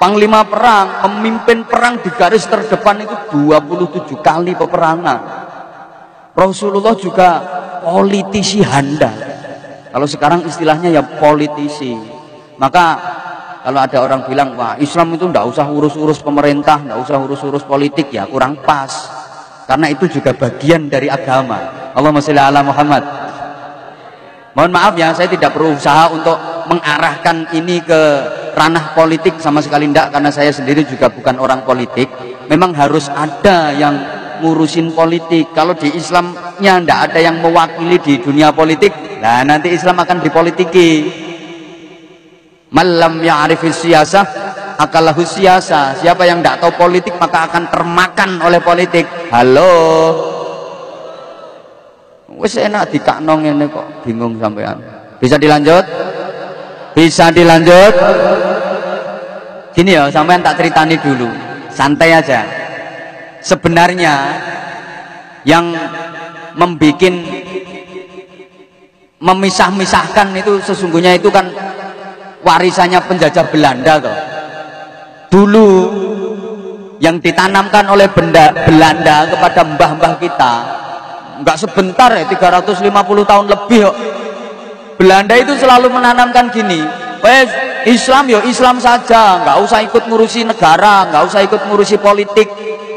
panglima perang, memimpin perang di garis terdepan itu 27 kali peperangan. Rasulullah juga politisi handal. Kalau sekarang istilahnya ya politisi. Maka kalau ada orang bilang, wah Islam itu nggak usah urus-urus pemerintah, nggak usah urus-urus politik, ya kurang pas. Karena itu juga bagian dari agama. Allahumma sholli ala Muhammad. Mohon maaf ya, saya tidak berusaha untuk mengarahkan ini ke ranah politik sama sekali enggak, karena saya sendiri juga bukan orang politik. Memang harus ada yang ngurusin politik. Kalau di Islamnya enggak ada yang mewakili di dunia politik, nah nanti Islam akan dipolitiki. Malam ya'rifis siyasah akalahu siyasa. Siapa yang enggak tahu politik maka akan termakan oleh politik. Halo, wis enak dikakno ngene kok bingung sampean. Bisa dilanjut? Bisa dilanjut? Gini ya, sampean tak ceritani dulu, santai aja. Sebenarnya yang membikin memisah-misahkan itu sesungguhnya itu kan warisannya penjajah Belanda toh. Dulu yang ditanamkan oleh Belanda kepada mbah-mbah kita nggak sebentar ya, 350 tahun lebih kok. Belanda itu selalu menanamkan gini, wes Islam yo Islam saja, nggak usah ikut ngurusi negara, nggak usah ikut ngurusi politik,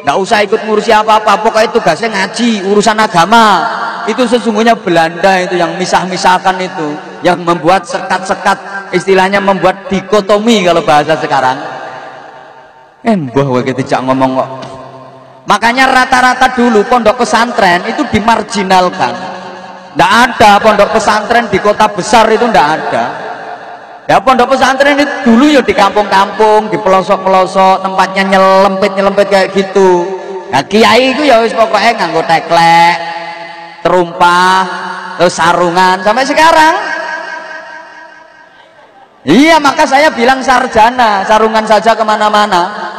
nggak usah ikut ngurusi apa-apa, pokoknya tugasnya ngaji, urusan agama. Itu sesungguhnya Belanda itu yang misah-misahkan itu, yang membuat sekat-sekat, istilahnya membuat dikotomi kalau bahasa sekarang. Mbah wae tidak ngomong kok. Makanya rata-rata dulu pondok pesantren itu dimarginalkan. Tidak ada pondok pesantren di kota besar, itu tidak ada. Ya pondok pesantren itu dulu ya di kampung-kampung, di pelosok-pelosok, tempatnya nyelempit kayak gitu. Nah kiai itu ya wis pokoknya nganggo teklek, terumpah, terus sarungan sampai sekarang. Iya, maka saya bilang sarjana, sarungan saja kemana-mana.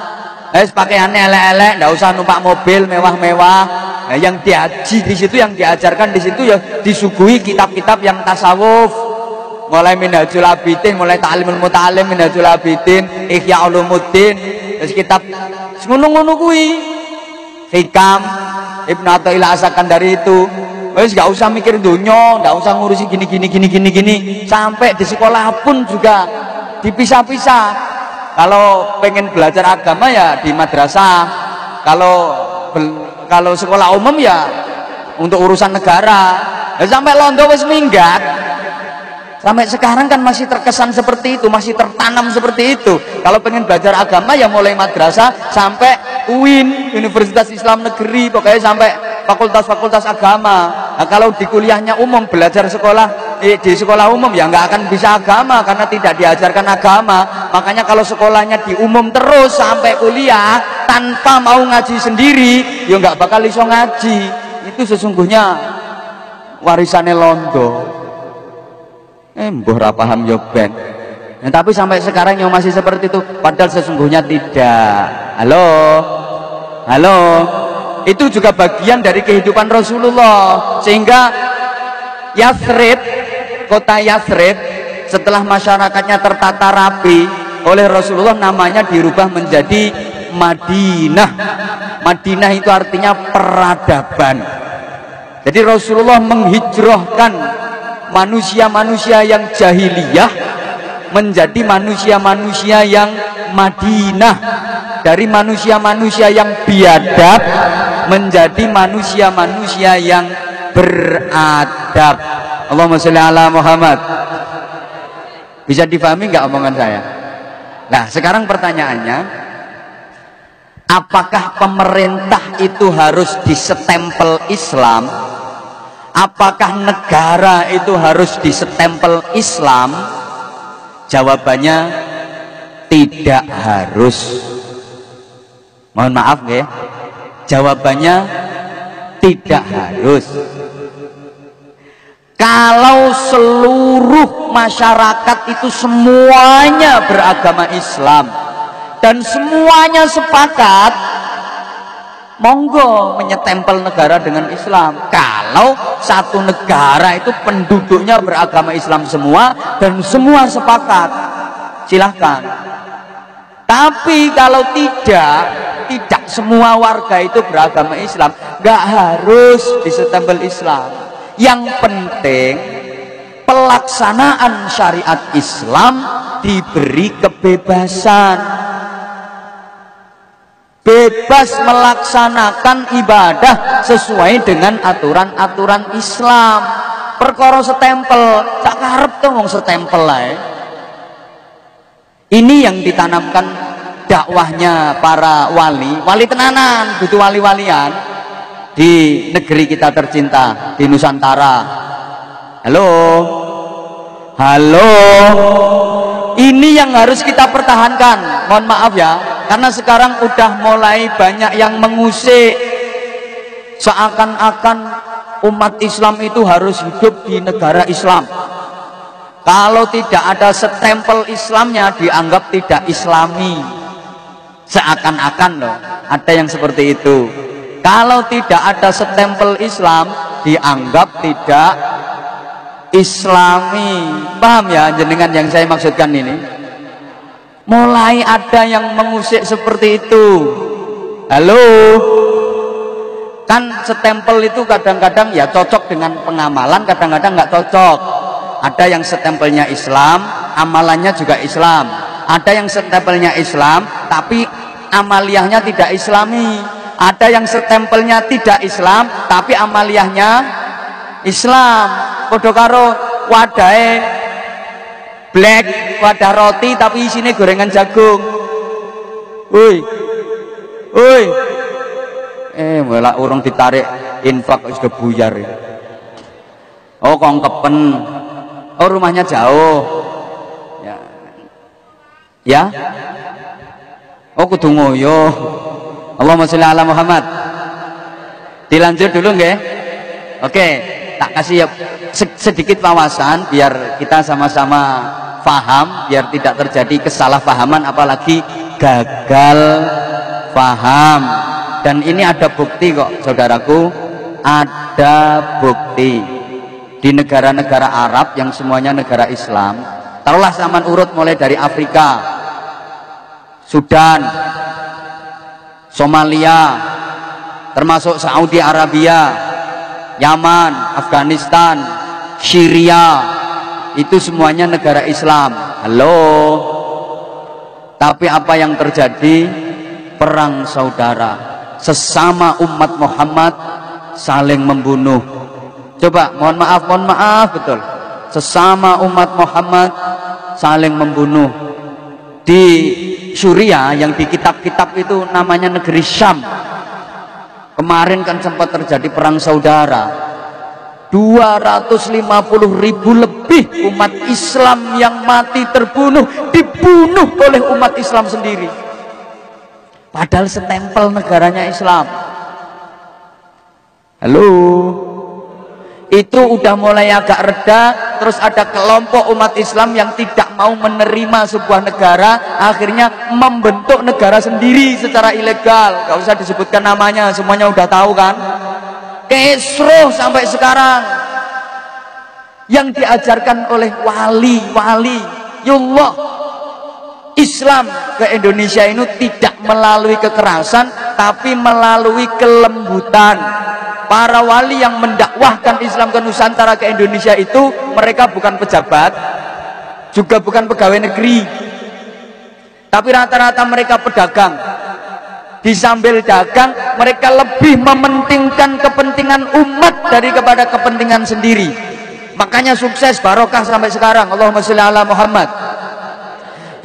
Pakaiannya elek-elek, nggak usah numpak mobil mewah-mewah. Nah, yang diaji di situ, yang diajarkan di situ ya disuguhi kitab-kitab yang tasawuf, mulai Minhajul Abidin, mulai Ta'limul Muta'alim, Minhajul Abidin, Ihya Ulumuddin, terus kitab ngono-ngono kuwi, Hikam, Ibnu Athaillah As-Sakandari itu. Wes nggak usah mikir dunia, nggak usah ngurusi gini. Sampai di sekolah pun juga dipisah-pisah. Kalau pengen belajar agama ya di madrasah. Kalau sekolah umum ya untuk urusan negara. Ya, sampai Londo wis minggat. Sampai sekarang kan masih terkesan seperti itu, masih tertanam seperti itu. Kalau pengen belajar agama ya mulai madrasah sampai UIN, Universitas Islam Negeri, pokoknya sampai fakultas-fakultas agama. Nah, kalau di kuliahnya umum belajar di sekolah umum ya nggak akan bisa agama karena tidak diajarkan agama. Makanya kalau sekolahnya di umum terus sampai kuliah tanpa mau ngaji sendiri ya nggak bakal iso ngaji. Itu sesungguhnya warisannya Londo. Mbah ra paham yo ben. Nah, tapi sampai sekarang yang masih seperti itu, padahal sesungguhnya tidak. Halo, itu juga bagian dari kehidupan Rasulullah. Sehingga Yathrib, kota Yathrib, setelah masyarakatnya tertata rapi oleh Rasulullah, namanya dirubah menjadi Madinah. Madinah itu artinya peradaban. Jadi Rasulullah menghijrahkan manusia-manusia yang jahiliyah menjadi manusia-manusia yang Madinah, dari manusia-manusia yang biadab menjadi manusia-manusia yang beradab. Allahumma sholli ala Muhammad. Bisa difahami nggak omongan saya? Nah, sekarang pertanyaannya, apakah pemerintah itu harus disestempel Islam? Apakah negara itu harus disestempel Islam? Jawabannya tidak harus. Mohon maaf ya. Jawabannya tidak harus. Kalau seluruh masyarakat itu semuanya beragama Islam dan semuanya sepakat, monggo menyetempel negara dengan Islam. Kalau satu negara itu penduduknya beragama Islam semua dan semua sepakat, silahkan. Tapi kalau tidak semua warga itu beragama Islam, nggak harus disestempel Islam. Yang penting pelaksanaan syariat Islam diberi kebebasan, bebas melaksanakan ibadah sesuai dengan aturan-aturan Islam. Perkara setempel, tak karep tuh wong setempel ae. Ini yang ditanamkan dakwahnya para wali tenanan, butuh wali-walian di negeri kita tercinta, di Nusantara. Halo, halo, ini yang harus kita pertahankan. Mohon maaf ya, karena sekarang udah mulai banyak yang mengusik, seakan-akan umat Islam itu harus hidup di negara Islam. Kalau tidak ada stempel Islamnya dianggap tidak Islami. Seakan-akan loh, ada yang seperti itu. Kalau tidak ada stempel Islam dianggap tidak Islami. Paham ya jenengan yang saya maksudkan ini? Mulai ada yang mengusik seperti itu. Halo, kan stempel itu kadang-kadang ya cocok dengan pengamalan, kadang-kadang nggak cocok. Ada yang stempelnya Islam, amalannya juga Islam. Ada yang stempelnya Islam tapi amaliyahnya tidak Islami. Ada yang stempelnya tidak Islam tapi amaliyahnya Islam. Padha karo wadahe black, wadah roti tapi isinya gorengan jagung. Woi, malah urung ditarik infak sudah buyar. Oh kongkepen. Oh rumahnya jauh. Ya. Oh kudu ngoyo. Allahumma sholli ala Muhammad. Dilanjut dulu nggih? Oke, tak kasih ya sedikit wawasan biar kita sama-sama paham, biar tidak terjadi kesalahpahaman apalagi gagal paham. Dan ini ada bukti kok saudaraku, ada bukti. Di negara-negara Arab yang semuanya negara Islam, taruhlah zaman urut mulai dari Afrika, Sudan, Somalia, termasuk Saudi Arabia, Yaman, Afghanistan, Syria, itu semuanya negara Islam. Halo, tapi apa yang terjadi? Perang saudara, sesama umat Muhammad saling membunuh. Coba, mohon maaf betul, sesama umat Muhammad saling membunuh. Di Syria yang di kitab-kitab itu namanya negeri Syam, kemarin kan sempat terjadi perang saudara. 250.000 lebih umat Islam yang mati terbunuh, dibunuh oleh umat Islam sendiri, padahal stempel negaranya Islam. Halo, itu udah mulai agak reda. Terus ada kelompok umat Islam yang tidak mau menerima sebuah negara, akhirnya membentuk negara sendiri secara ilegal. Gak usah disebutkan namanya, semuanya udah tahu kan. Kisruh sampai sekarang. Yang diajarkan oleh wali Yullah Islam ke Indonesia ini tidak melalui kekerasan tapi melalui kelembutan. Para wali yang mendakwahkan Islam ke Nusantara, ke Indonesia itu mereka bukan pejabat, juga bukan pegawai negeri, tapi rata-rata mereka pedagang. Di sambil dagang mereka lebih mementingkan kepentingan umat daripada kepentingan sendiri. Makanya sukses barokah sampai sekarang. Allahumma sholli ala Muhammad.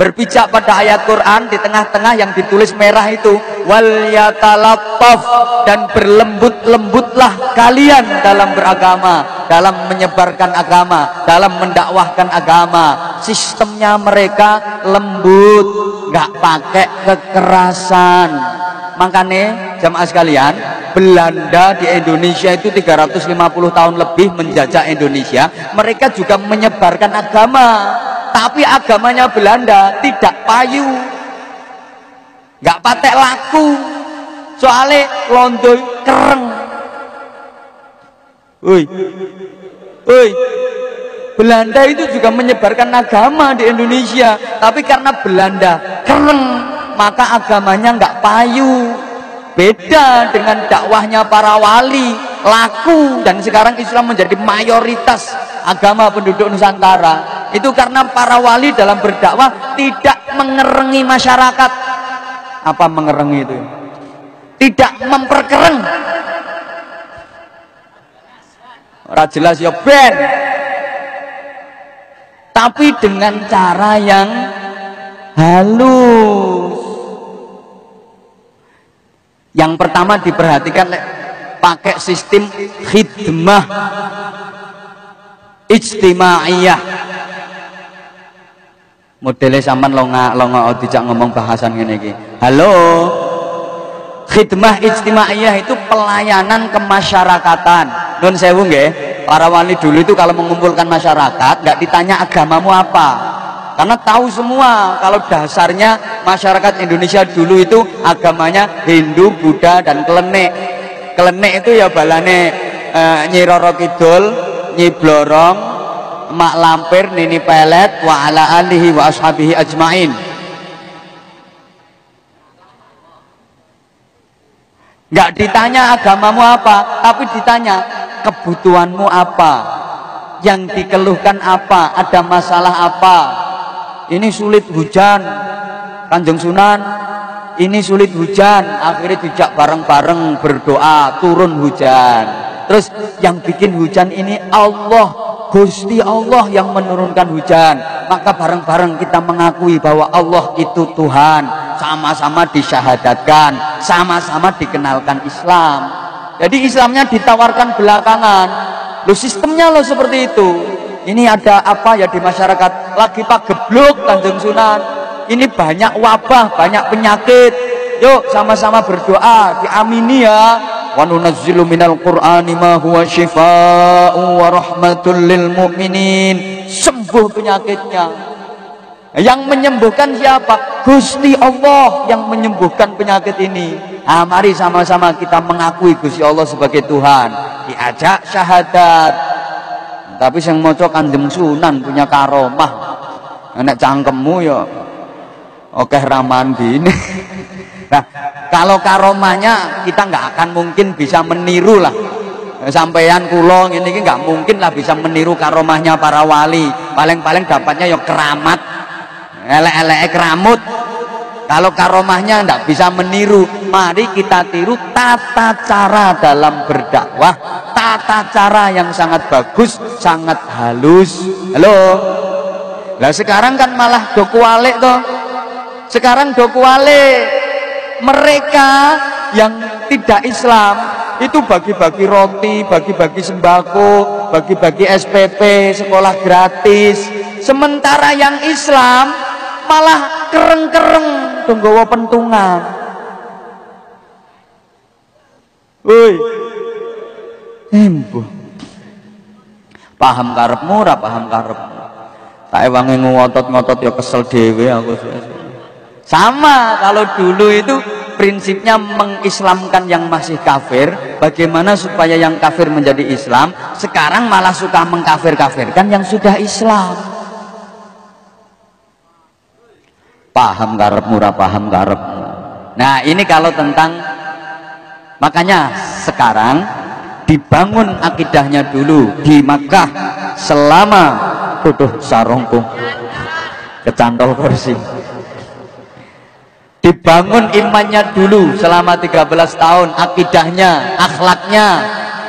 Berpijak pada ayat Quran di tengah-tengah yang ditulis merah itu, wal yatalattaf, dan berlembut-lembutlah kalian dalam beragama, dalam menyebarkan agama, dalam mendakwahkan agama. Sistemnya mereka lembut, nggak pakai kekerasan. Makanya jamaah sekalian, Belanda di Indonesia itu 350 tahun lebih menjajah Indonesia, mereka juga menyebarkan agama. Tapi agamanya Belanda tidak payu, nggak patek laku, soalnya londoy kereng. Belanda itu juga menyebarkan agama di Indonesia, tapi karena Belanda kereng, maka agamanya nggak payu. Beda dengan dakwahnya para wali, laku, dan sekarang Islam menjadi mayoritas agama penduduk Nusantara. Itu karena para wali dalam berdakwah tidak mengerengi masyarakat. Apa mengerengi itu? Tidak memperkereng. Ora jelas ya ben. Tapi dengan cara yang halus. Yang pertama diperhatikan pakai sistem khidmah ijtimaiyah. Modelnya sampean longa dijak ngomong bahasan ngene iki. Halo. Khidmah ijtimaiyah itu pelayanan kemasyarakatan. Nun sewu nggih, para wali dulu itu kalau mengumpulkan masyarakat nggak ditanya agamamu apa. Karena tahu semua kalau dasarnya masyarakat Indonesia dulu itu agamanya Hindu, Buddha dan Klenik. Klenik itu ya balane Nyi Roro Kidul, Nyi Blorong, Mak Lampir, Nini Pelet, wa ala alihi wa ashabihi ajmain. Nggak ditanya agamamu apa, tapi ditanya kebutuhanmu apa, yang dikeluhkan apa, ada masalah apa. Ini sulit hujan, Kanjeng Sunan, ini sulit hujan, akhirnya dijak bareng-bareng berdoa turun hujan. Terus yang bikin hujan ini Allah, Gusti Allah yang menurunkan hujan. Maka bareng-bareng kita mengakui bahwa Allah itu Tuhan, sama-sama disyahadatkan, sama-sama dikenalkan Islam. Jadi Islamnya ditawarkan belakangan. Loh, sistemnya loh seperti itu. Ini ada apa ya di masyarakat? Lagi pagebluk Kanjeng Sunan. Ini banyak wabah, banyak penyakit. Yuk sama-sama berdoa, diamini ya. Wa nunazzilu minal Qur'ani ma huwa syifaa'un wa rahmatul lil mu'minin. Sembuh penyakitnya. Yang menyembuhkan siapa? Gusti Allah yang menyembuhkan penyakit ini. Nah, mari sama-sama kita mengakui Gusti Allah sebagai Tuhan. Diajak syahadat. Tapi yang maca Kanjeng Sunan punya karomah. Nek cangkemmu ya oke ramandi ini. Nah, kalau karomahnya kita nggak akan mungkin bisa meniru lah. Sampeyan kula ngene iki nggak mungkin lah bisa meniru karomahnya para wali. Paling-paling dapatnya ya keramat. Elek-eleke keramut. Kalau karomahnya nggak bisa meniru, mari kita tiru tata cara dalam berdakwah, tata cara yang sangat bagus, sangat halus. Halo. Lah sekarang kan malah dokuwalik toh. Sekarang dokuwalik. Mereka yang tidak Islam itu bagi-bagi roti, bagi-bagi sembako, bagi-bagi SPP, sekolah gratis. Sementara yang Islam malah kereng-kereng tunggawa pentungan. Woi, embuh. Paham karepmu, ora paham karepmu. Tak ewange ngotot-ngotot ya kesel dhewe aku. Sama kalau dulu itu prinsipnya mengislamkan yang masih kafir. Bagaimana supaya yang kafir menjadi Islam? Sekarang malah suka mengkafir-kafirkan yang sudah Islam. Paham karepmu, ora paham karepmu. Nah ini kalau tentang, makanya sekarang dibangun akidahnya dulu di Makkah selama sarongku kecantol kursi. Dibangun imannya dulu selama 13 tahun, akidahnya, akhlaknya,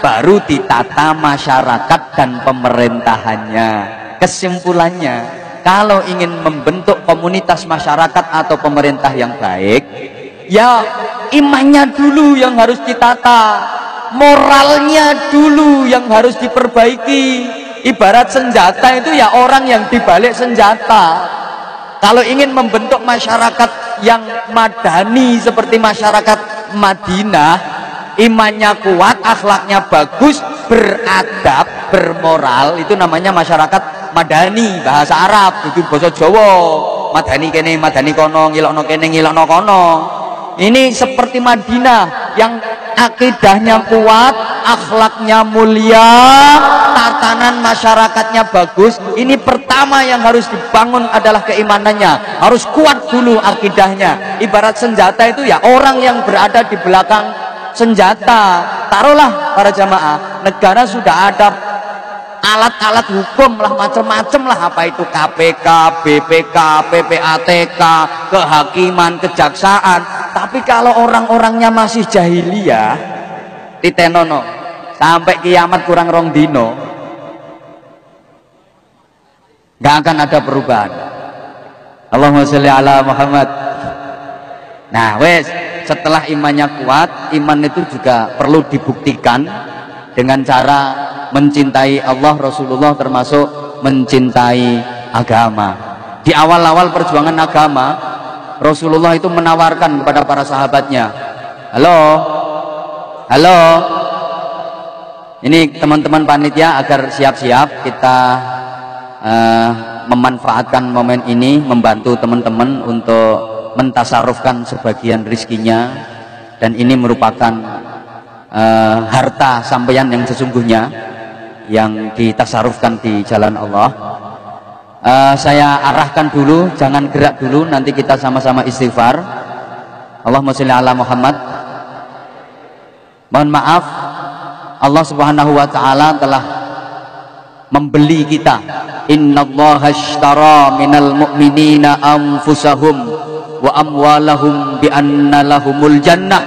baru ditata masyarakat dan pemerintahannya. Kesimpulannya, kalau ingin membentuk komunitas masyarakat atau pemerintah yang baik, ya imannya dulu yang harus ditata, moralnya dulu yang harus diperbaiki. Ibarat senjata itu ya orang yang dibalik senjata. Kalau ingin membentuk masyarakat yang madani seperti masyarakat Madinah, imannya kuat, akhlaknya bagus, beradab, bermoral, itu namanya masyarakat madani, bahasa Arab, itu bahasa Jawa. Madani kene, madani kono, ngilokno kene, ngilokno kono. Ini seperti Madinah yang akidahnya kuat, akhlaknya mulia, tatanan masyarakatnya bagus. Ini pertama yang harus dibangun adalah keimanannya, harus kuat dulu akidahnya. Ibarat senjata itu ya orang yang berada di belakang senjata. Taruhlah para jamaah, negara sudah ada alat-alat hukum lah, macam-macam lah, apa itu KPK, BPK, PPATK, kehakiman, kejaksaan. Tapi kalau orang-orangnya masih jahiliyah, titenono sampai kiamat kurang rong dino, nggak akan ada perubahan. Allahumma sholli ala Muhammad. Nah, wes, setelah imannya kuat, iman itu juga perlu dibuktikan dengan cara mencintai Allah, Rasulullah, termasuk mencintai agama. Di awal-awal perjuangan agama, Rasulullah itu menawarkan kepada para sahabatnya, halo, ini teman-teman panitia agar siap-siap kita memanfaatkan momen ini, membantu teman-teman untuk mentasarufkan sebagian rizkinya, dan ini merupakan harta sampeyan yang sesungguhnya yang ditasarufkan di jalan Allah. Saya arahkan dulu, jangan gerak dulu, nanti kita sama-sama istighfar. Allahumma sholli ala Muhammad. Mohon maaf, Allah Subhanahu wa taala telah membeli kita. Innallaha ashtara minal mu'minina anfusahum wa amwalahum bi anna lahumul jannah.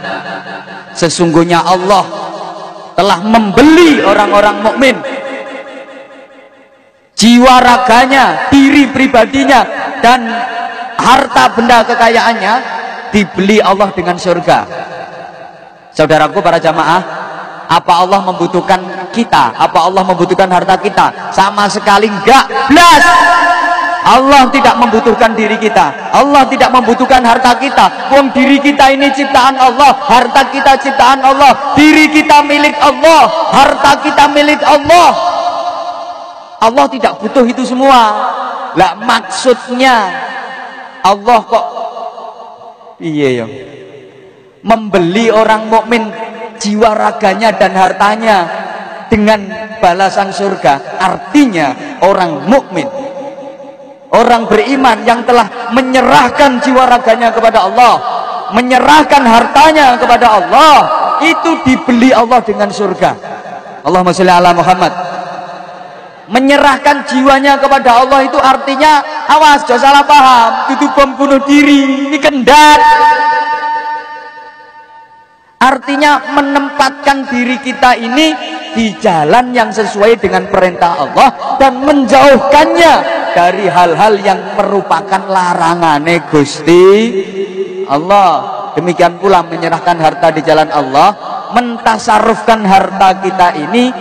Sesungguhnya Allah telah membeli orang-orang mukmin, jiwa raganya, diri pribadinya, dan harta benda kekayaannya dibeli Allah dengan surga. Saudaraku para jamaah, apa Allah membutuhkan kita? Apa Allah membutuhkan harta kita? Sama sekali enggak, blas. Allah tidak membutuhkan diri kita, Allah tidak membutuhkan harta kita. Wong diri kita ini ciptaan Allah, harta kita ciptaan Allah, diri kita milik Allah, harta kita milik Allah. Allah tidak butuh itu semua. Lah maksudnya Allah kok iya ya, membeli orang mukmin, jiwa raganya dan hartanya dengan balasan surga. Artinya orang mukmin, orang beriman yang telah menyerahkan jiwa raganya kepada Allah, menyerahkan hartanya kepada Allah, itu dibeli Allah dengan surga. Allahumma sholli ala Muhammad. Menyerahkan jiwanya kepada Allah itu artinya, awas jangan salah paham, itu bom bunuh diri, ini kendat. Artinya menempatkan diri kita ini di jalan yang sesuai dengan perintah Allah dan menjauhkannya dari hal-hal yang merupakan larangannya Gusti Allah. Demikian pula menyerahkan harta di jalan Allah, mentasarufkan harta kita ini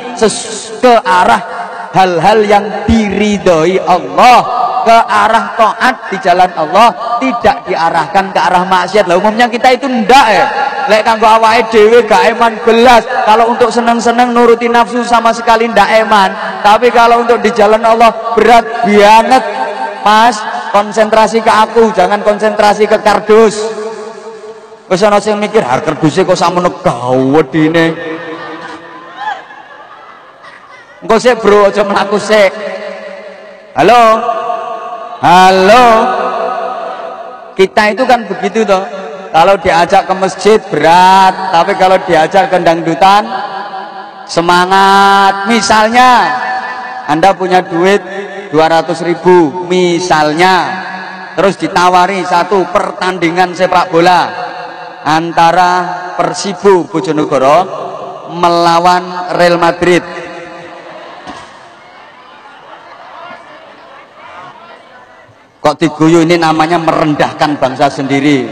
ke arah hal-hal yang diridhoi Allah, ke arah taat di jalan Allah, tidak diarahkan ke arah maksiat. Lah umumnya kita itu ndak lek kanggo awake dhewe gak eman belas. Kalau untuk seneng-seneng nuruti nafsu sama sekali ndak eman. Tapi kalau untuk di jalan Allah berat banget. Mas, konsentrasi ke aku, jangan konsentrasi ke kardus. Wis ana sing mikir, "Ha karduse kok sakmono gawedine." Engko sik bro, aja mlaku sik. Halo. Kita itu kan begitu toh. Kalau diajak ke masjid berat, tapi kalau diajak ke dangdutan semangat. Misalnya Anda punya duit 200.000 misalnya, terus ditawari satu pertandingan sepak bola antara Persibo Bojonegoro melawan Real Madrid. Kok diguyu, ini namanya merendahkan bangsa sendiri.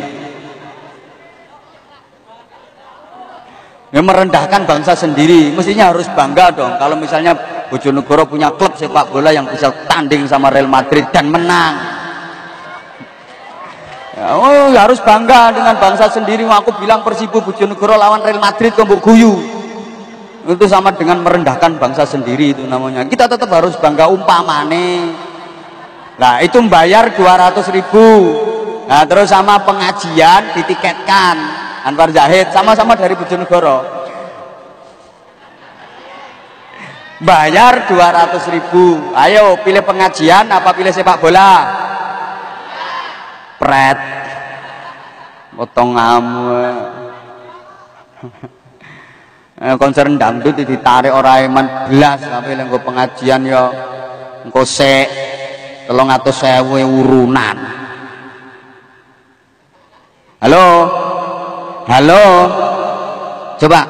Ya, merendahkan bangsa sendiri. Mestinya harus bangga dong kalau misalnya Bojonegoro punya klub sepak bola yang bisa tanding sama Real Madrid dan menang. Ya, harus bangga dengan bangsa sendiri. Aku bilang Persibo Bojonegoro lawan Real Madrid kok mbok guyu. Itu sama dengan merendahkan bangsa sendiri itu namanya. Kita tetap harus bangga umpamane. Nah itu membayar 200.000. Nah terus sama pengajian ditiketkan Anwar Zahid, sama-sama dari Bojonegoro, bayar 200.000. Ayo pilih pengajian apa pilih sepak bola? Pret potong kamu. Konser dangdut ditarik orang iman belas, tapi lengko pengajian yo engko sek 300.000 urunan. Halo, coba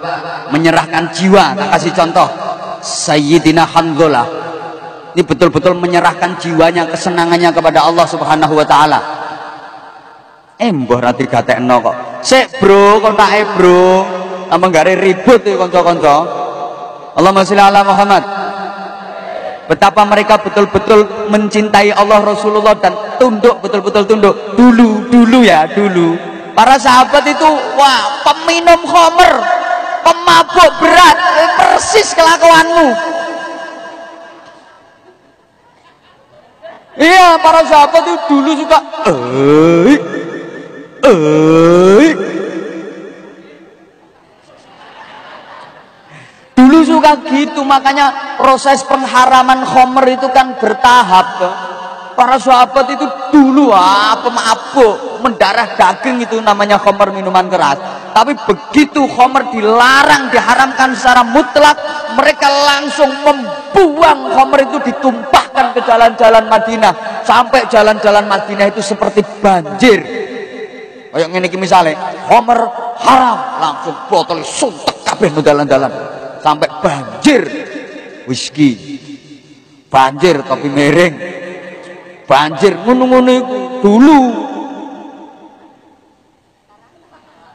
menyerahkan jiwa. Tak kasih contoh Sayyidina Hanzalah Ini betul-betul menyerahkan jiwanya, kesenangannya kepada Allah Subhanahu wa taala. Mbah ra digatekno kok. Sik bro, kontake bro. Tambah gare ribut iki kanca-kanca. Allahumma sholli ala Muhammad. Betapa mereka betul-betul mencintai Allah Rasulullah dan tunduk, betul-betul tunduk. Dulu ya, dulu. Para sahabat itu wah, peminum khamr, pemabuk berat, persis kelakuanmu. Iya, para sahabat itu dulu suka dulu suka gitu. Makanya proses pengharaman khamr itu kan bertahap. Para sahabat itu dulu pemabuk, mendarah daging, itu namanya khamr, minuman keras. Tapi begitu khamr dilarang, diharamkan secara mutlak, mereka langsung membuang khamr itu, ditumpahkan ke jalan-jalan Madinah, sampai jalan-jalan Madinah itu seperti banjir. Kayak ngene iki misale, khamr haram, langsung botol suntek kabeh nang dalan-dalan. Sampai banjir whisky, banjir kopi miring, banjir ngono-ngono iku dulu.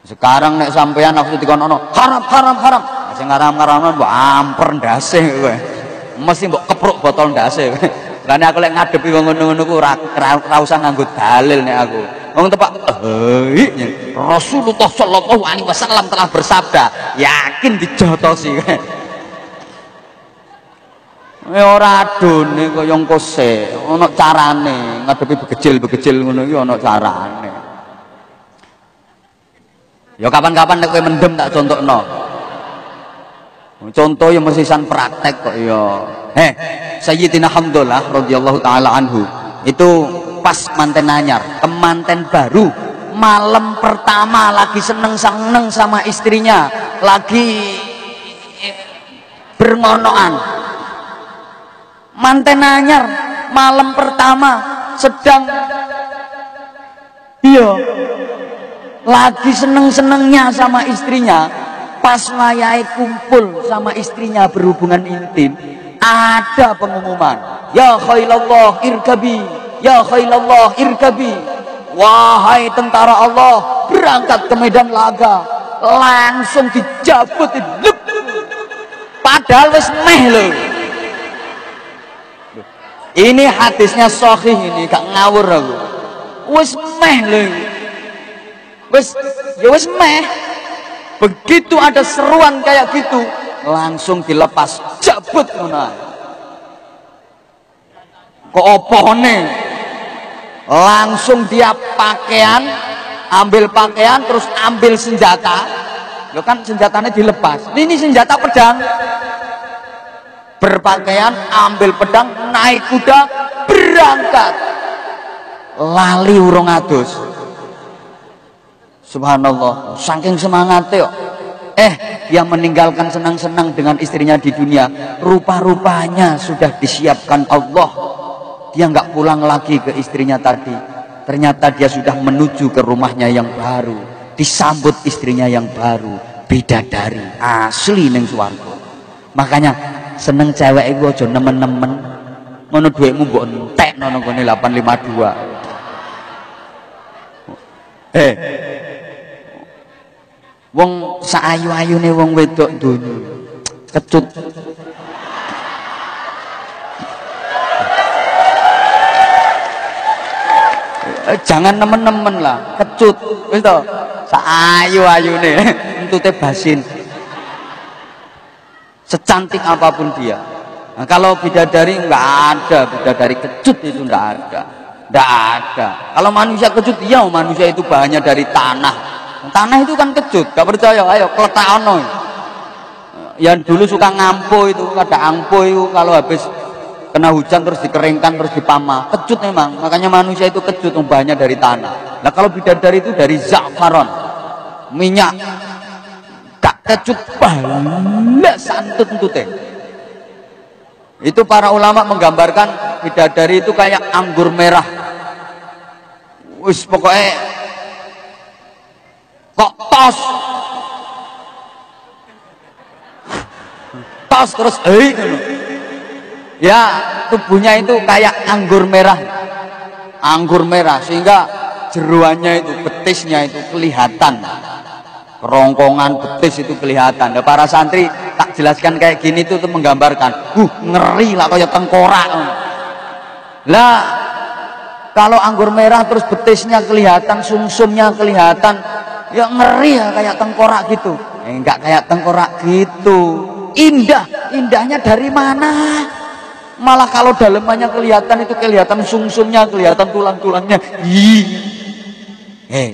Sekarang nek sampean aku dikono haram haram haram, sing haram-haraman mbok amper ndase kowe. Mesti mbok kepruk botol ndase. Lah nek aku lek ngadepi wong ngono-ngono ku ora usah nganggo dalil nek aku. Wong tepak Rasulullah sallallahu alaihi wasallam telah bersabda, yakin dijotosi. Ora adone kaya kose, ana carane ngadepi begejil-begejil ngono iki ana carane. Ya kapan-kapan nek kowe mendem tak contohno. Contoh yang mesisan praktek kok ya. Sayyidina Hamdullah radhiyallahu taala anhu itu pas manten anyar, kemanten baru, malam pertama lagi seneng-seneng sama istrinya, lagi berngonoan. Manten anyar malam pertama sedang lagi seneng-senengnya sama istrinya, pas wayai kumpul sama istrinya berhubungan intim, ada pengumuman, ya khailallah irkabi, ya khailallah irkabi, wahai tentara Allah berangkat ke medan laga. Langsung dijabut, padahal wis meh loh. Ini hadisnya sahih, ini gak ngawur aku. Wis meh loh, wis meh. Begitu ada seruan kayak gitu, langsung dilepas, jabut ngono. Kok opone? Langsung dia pakaian, ambil pakaian, terus ambil senjata. Lo kan senjatanya dilepas. Ini senjata pedang. Berpakaian, ambil pedang, naik kuda, berangkat. Lali urung adus. Subhanallah, saking semangatnya kok. Dia meninggalkan senang-senang dengan istrinya di dunia, rupa-rupanya sudah disiapkan Allah. Dia nggak pulang lagi ke istrinya tadi. Ternyata dia sudah menuju ke rumahnya yang baru, disambut istrinya yang baru, bidadari asli ning swarga. Makanya seneng cewek iku aja nemen-nemen. Ngono dhuwitmu mbok entekno nang gone 852. Wong saayu-ayune wong wedok donya kecut. Jangan nemen-nemen lah, kecut. Wis to, saayu-ayune entute basin. Secantik apapun dia. Nah, kalau bidadari enggak ada, bidadari kecut itu enggak ada. Enggak ada. Kalau manusia kecut, ya manusia itu bahannya dari tanah. Tanah itu kan kecut, gak percaya, ayo kletakno. Yang dulu suka ngampo itu, ada angpo itu kalau habis kena hujan terus dikeringkan terus dipamah, kecut memang. Makanya manusia itu kecut, bahannya dari tanah. Nah kalau bidadari itu dari za'faron, minyak. Gak kecut banget santut-entute. Itu para ulama menggambarkan bidadari itu kayak anggur merah. Wis pokoknya kok tos terus Ya, tubuhnya itu kayak anggur merah. Anggur merah sehingga jeruannya itu, betisnya itu kelihatan. Kerongkongan betis itu kelihatan. Nah, para santri tak jelaskan kayak gini tuh menggambarkan, ngeri lah kayak tengkorak. Lah, kalau anggur merah terus betisnya kelihatan, sumsumnya kelihatan, ya ngeri ya kayak tengkorak gitu. Enggak kayak tengkorak gitu. Indahnya dari mana? Malah kalau dalemannya kelihatan itu kelihatan sumsumnya, kelihatan tulang-tulangnya.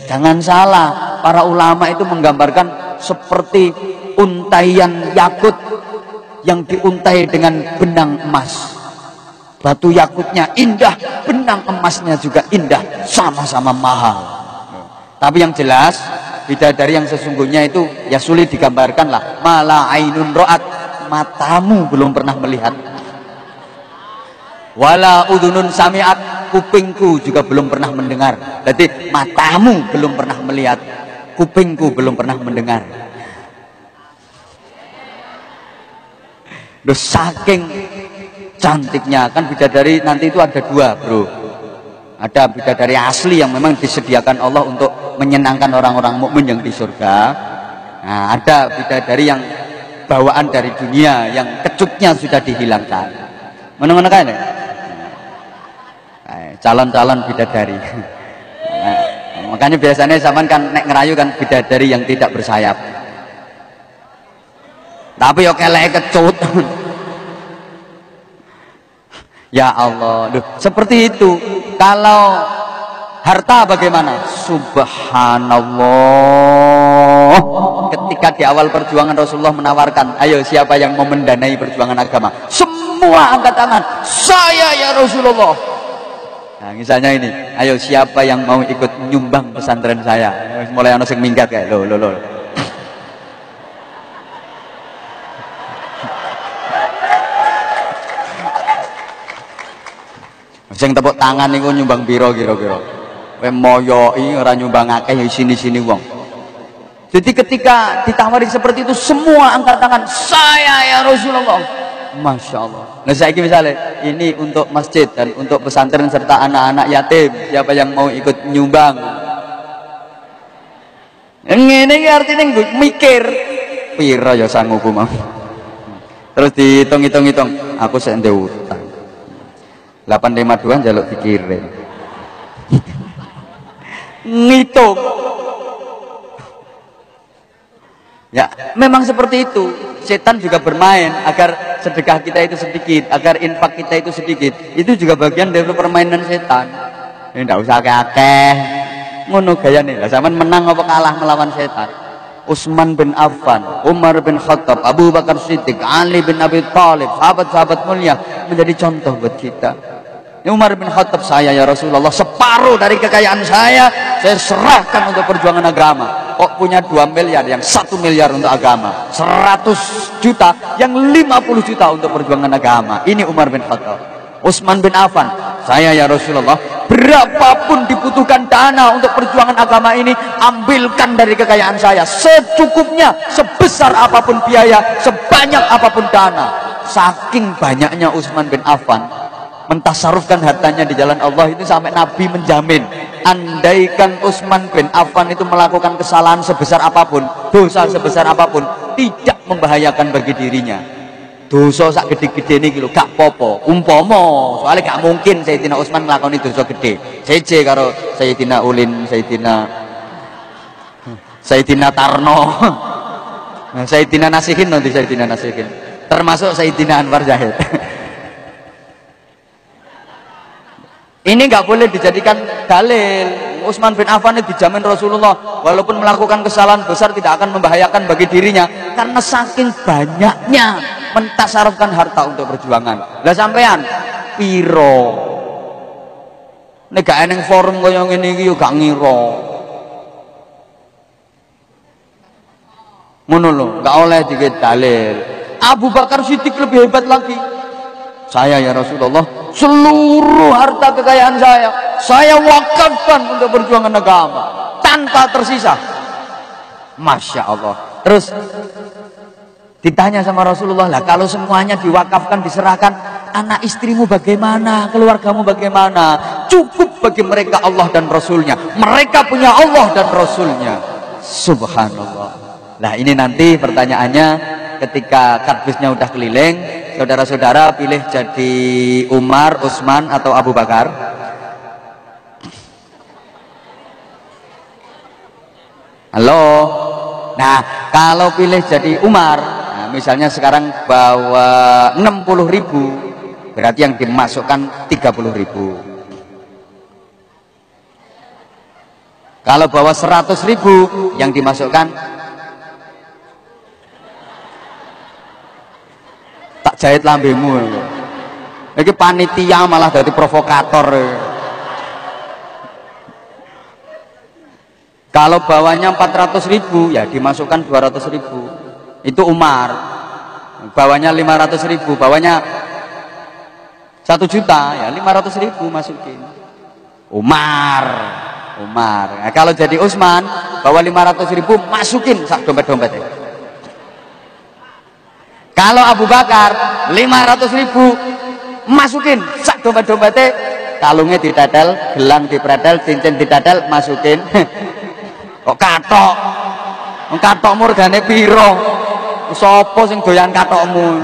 Jangan salah, para ulama itu menggambarkan seperti untaian yakut yang diuntai dengan benang emas. Batu yakutnya indah, benang emasnya juga indah, sama-sama mahal. Tapi yang jelas, bidadari yang sesungguhnya itu ya sulit digambarkan lah. Mala ainun ro'at, matamu belum pernah melihat. Wala udhunun sami'at, kupingku juga belum pernah mendengar. Jadi matamu belum pernah melihat, kupingku belum pernah mendengar. Duh, saking cantiknya kan bidadari nanti itu ada dua, bro. Ada bidadari asli yang memang disediakan Allah untuk menyenangkan orang-orang mukmin yang di surga. Nah, ada bidadari yang bawaan dari dunia yang kecutnya sudah dihilangkan. Mana-mana kan ya? Calon-calon bidadari. Nah, makanya biasanya zaman kan nek ngerayu kan bidadari yang tidak bersayap. Tapi yo kelek kecut. Ya Allah, duh, seperti itu. Kalau harta bagaimana? Subhanallah. Ketika di awal perjuangan Rasulullah menawarkan, ayo siapa yang mau mendanai perjuangan agama? Semua angkat tangan. Saya ya Rasulullah. Nah, misalnya ini, ayo siapa yang mau ikut nyumbang pesantren saya? Mulai ana sing minggat kayak lo. Sing tepuk tangan niku nyumbang piro kira-kira? Kowe moyoki ora nyumbang akeh ya sini-sini wong. Jadi ketika ditawari seperti itu semua angkat tangan, saya ya Rasulullah. Masya Allah. Nah saya misalnya ini untuk masjid dan untuk pesantren serta anak-anak yatim, siapa yang mau ikut nyumbang? Ini artinya mikir piro ya sanggup mau. Terus dihitung, aku sendiri utang 852 jaluk dikirim. Ngitung. Ya, memang seperti itu. Setan juga bermain agar sedekah kita itu sedikit, agar infak kita itu sedikit. Itu juga bagian dari permainan setan. Ini tidak usah akeh. Ngono gayane. Lah sampean menang apa kalah melawan setan? Utsman bin Affan, Umar bin Khattab, Abu Bakar Siddiq, Ali bin Abi Thalib, sahabat-sahabat mulia menjadi contoh buat kita. Ini Umar bin Khattab, saya ya Rasulullah separuh dari kekayaan saya serahkan untuk perjuangan agama. Kok punya 2 miliar, yang 1 miliar untuk agama, 100 juta, yang 50 juta untuk perjuangan agama. Ini Umar bin Khattab. Utsman bin Affan, saya ya Rasulullah berapapun dibutuhkan dana untuk perjuangan agama ini, ambilkan dari kekayaan saya secukupnya, sebesar apapun biaya, sebanyak apapun dana. Saking banyaknya Utsman bin Affan mentasarufkan hartanya di jalan Allah itu sampai Nabi menjamin, andaikan Utsman bin Affan itu melakukan kesalahan sebesar apapun, dosa sebesar apapun, tidak membahayakan bagi dirinya. Dosa sak gede-gede ini lho gak popo, umpomo, soalnya gak mungkin Sayyidina Utsman melakukan dosa gede. Seje karo Sayyidina Ulin, Sayyidina Tarno, Sayyidina Nasihin, nanti Sayyidina Nasihin, termasuk Sayyidina Anwar Zahid. Ini nggak boleh dijadikan dalil. Utsman bin Affan itu dijamin Rasulullah walaupun melakukan kesalahan besar tidak akan membahayakan bagi dirinya karena saking banyaknya mentasarufkan harta untuk perjuangan. Lah sampean piro? Nek gak eneng forum kaya ngene iki yo gak ngira. Ngono lho, gak oleh dikit dalil. Abu Bakar Siddiq lebih hebat lagi. Saya ya Rasulullah, seluruh harta kekayaan saya wakafkan untuk perjuangan agama tanpa tersisa. Masya Allah. Terus ditanya sama Rasulullah, lah kalau semuanya diwakafkan, diserahkan, anak istrimu bagaimana, keluargamu bagaimana. Cukup bagi mereka Allah dan Rasulnya. Mereka punya Allah dan Rasulnya. Subhanallah. Nah ini nanti pertanyaannya ketika kardusnya udah keliling, saudara-saudara pilih jadi Umar, Utsman atau Abu Bakar. Halo. Nah kalau pilih jadi Umar, nah, misalnya sekarang bawa 60.000, berarti yang dimasukkan 30.000. Kalau bawa 100.000, yang dimasukkan tak jahit lambemu. Ini panitia malah jadi provokator. Kalau bawanya 400.000, ya dimasukkan 200.000. Itu Umar. Bawanya 500.000, bawanya 1 juta, ya 500.000 masukin. Umar. Nah, kalau jadi Utsman, bawa 500.000 masukin sak dompet-dompetnya. Kalau Abu Bakar 500.000 masukin sak dompet-dompetnya, kalungnya didadal, gelang dipredel, cincin didadal, masukin. Kok katok? Katokmu regane piro? Sopo sing doyan katokmu?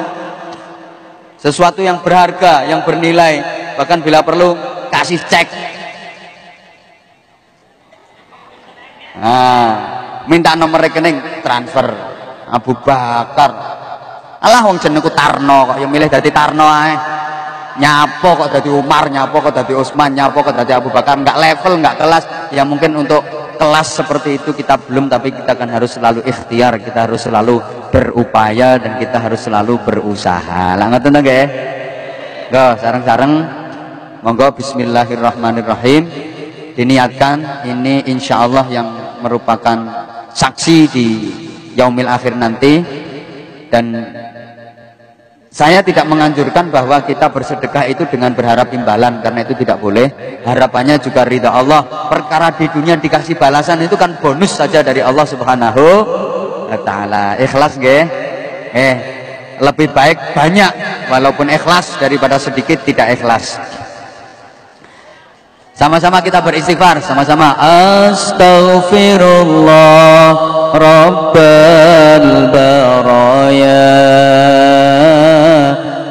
Sesuatu yang berharga, yang bernilai, bahkan bila perlu kasih cek. Nah, minta nomor rekening, transfer. Abu Bakar. Alah wong jenengku Tarno kok yang milih dadi Tarno ae. Nyapo kok dadi Umar, nyapo kok dadi Utsman, nyapo kok dadi Abu Bakar. Enggak level, enggak kelas. Ya mungkin untuk kelas seperti itu kita belum, tapi kita kan harus selalu ikhtiar, kita harus selalu berupaya, dan kita harus selalu berusaha. Lah ngoten to nggih? Go, sareng-sareng monggo bismillahirrahmanirrahim. Diniatkan ini insya Allah yang merupakan saksi di yaumil akhir nanti. Dan saya tidak menganjurkan bahwa kita bersedekah itu dengan berharap imbalan, karena itu tidak boleh. Harapannya juga ridha Allah. Perkara di dunia dikasih balasan itu kan bonus saja dari Allah Subhanahu wa Ta'ala. Ikhlas nggih? Lebih baik banyak walaupun ikhlas daripada sedikit tidak ikhlas. Sama-sama kita beristighfar, sama-sama. Astaghfirullah Rabbal baraya,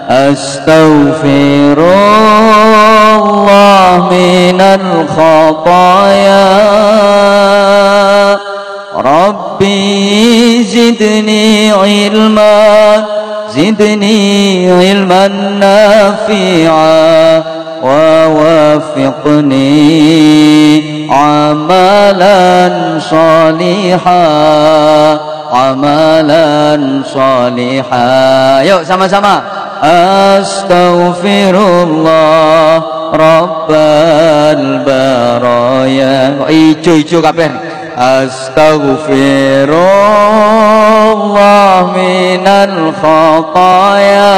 astaghfirullah minal khataya, Rabbi zidni ilman, zidni ilman nafi'a, ووفقني عملا صالحا, amalan salihah. Yuk sama-sama. Astaghfirullah Rabbal baraya. Kok ijo-ijo kabeh. Astaghfirullah minal khataya.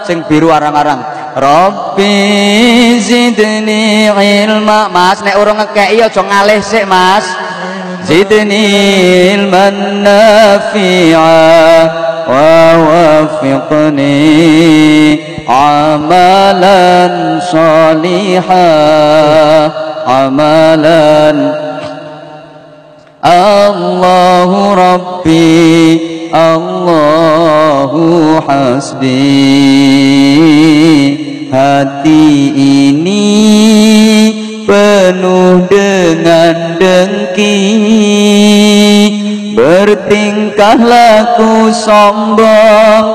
Sing biru arang-arang. Rabbi zidni ilma. Mas nek urung ngekeki aja ngalih sik Mas. Zidni ilman nafi'a wa wafiqni amalan salihah, amalan. Allahu Rabbi, Allahu hasbi. Hati ini penuh dengan dengki, bertingkah laku sombong,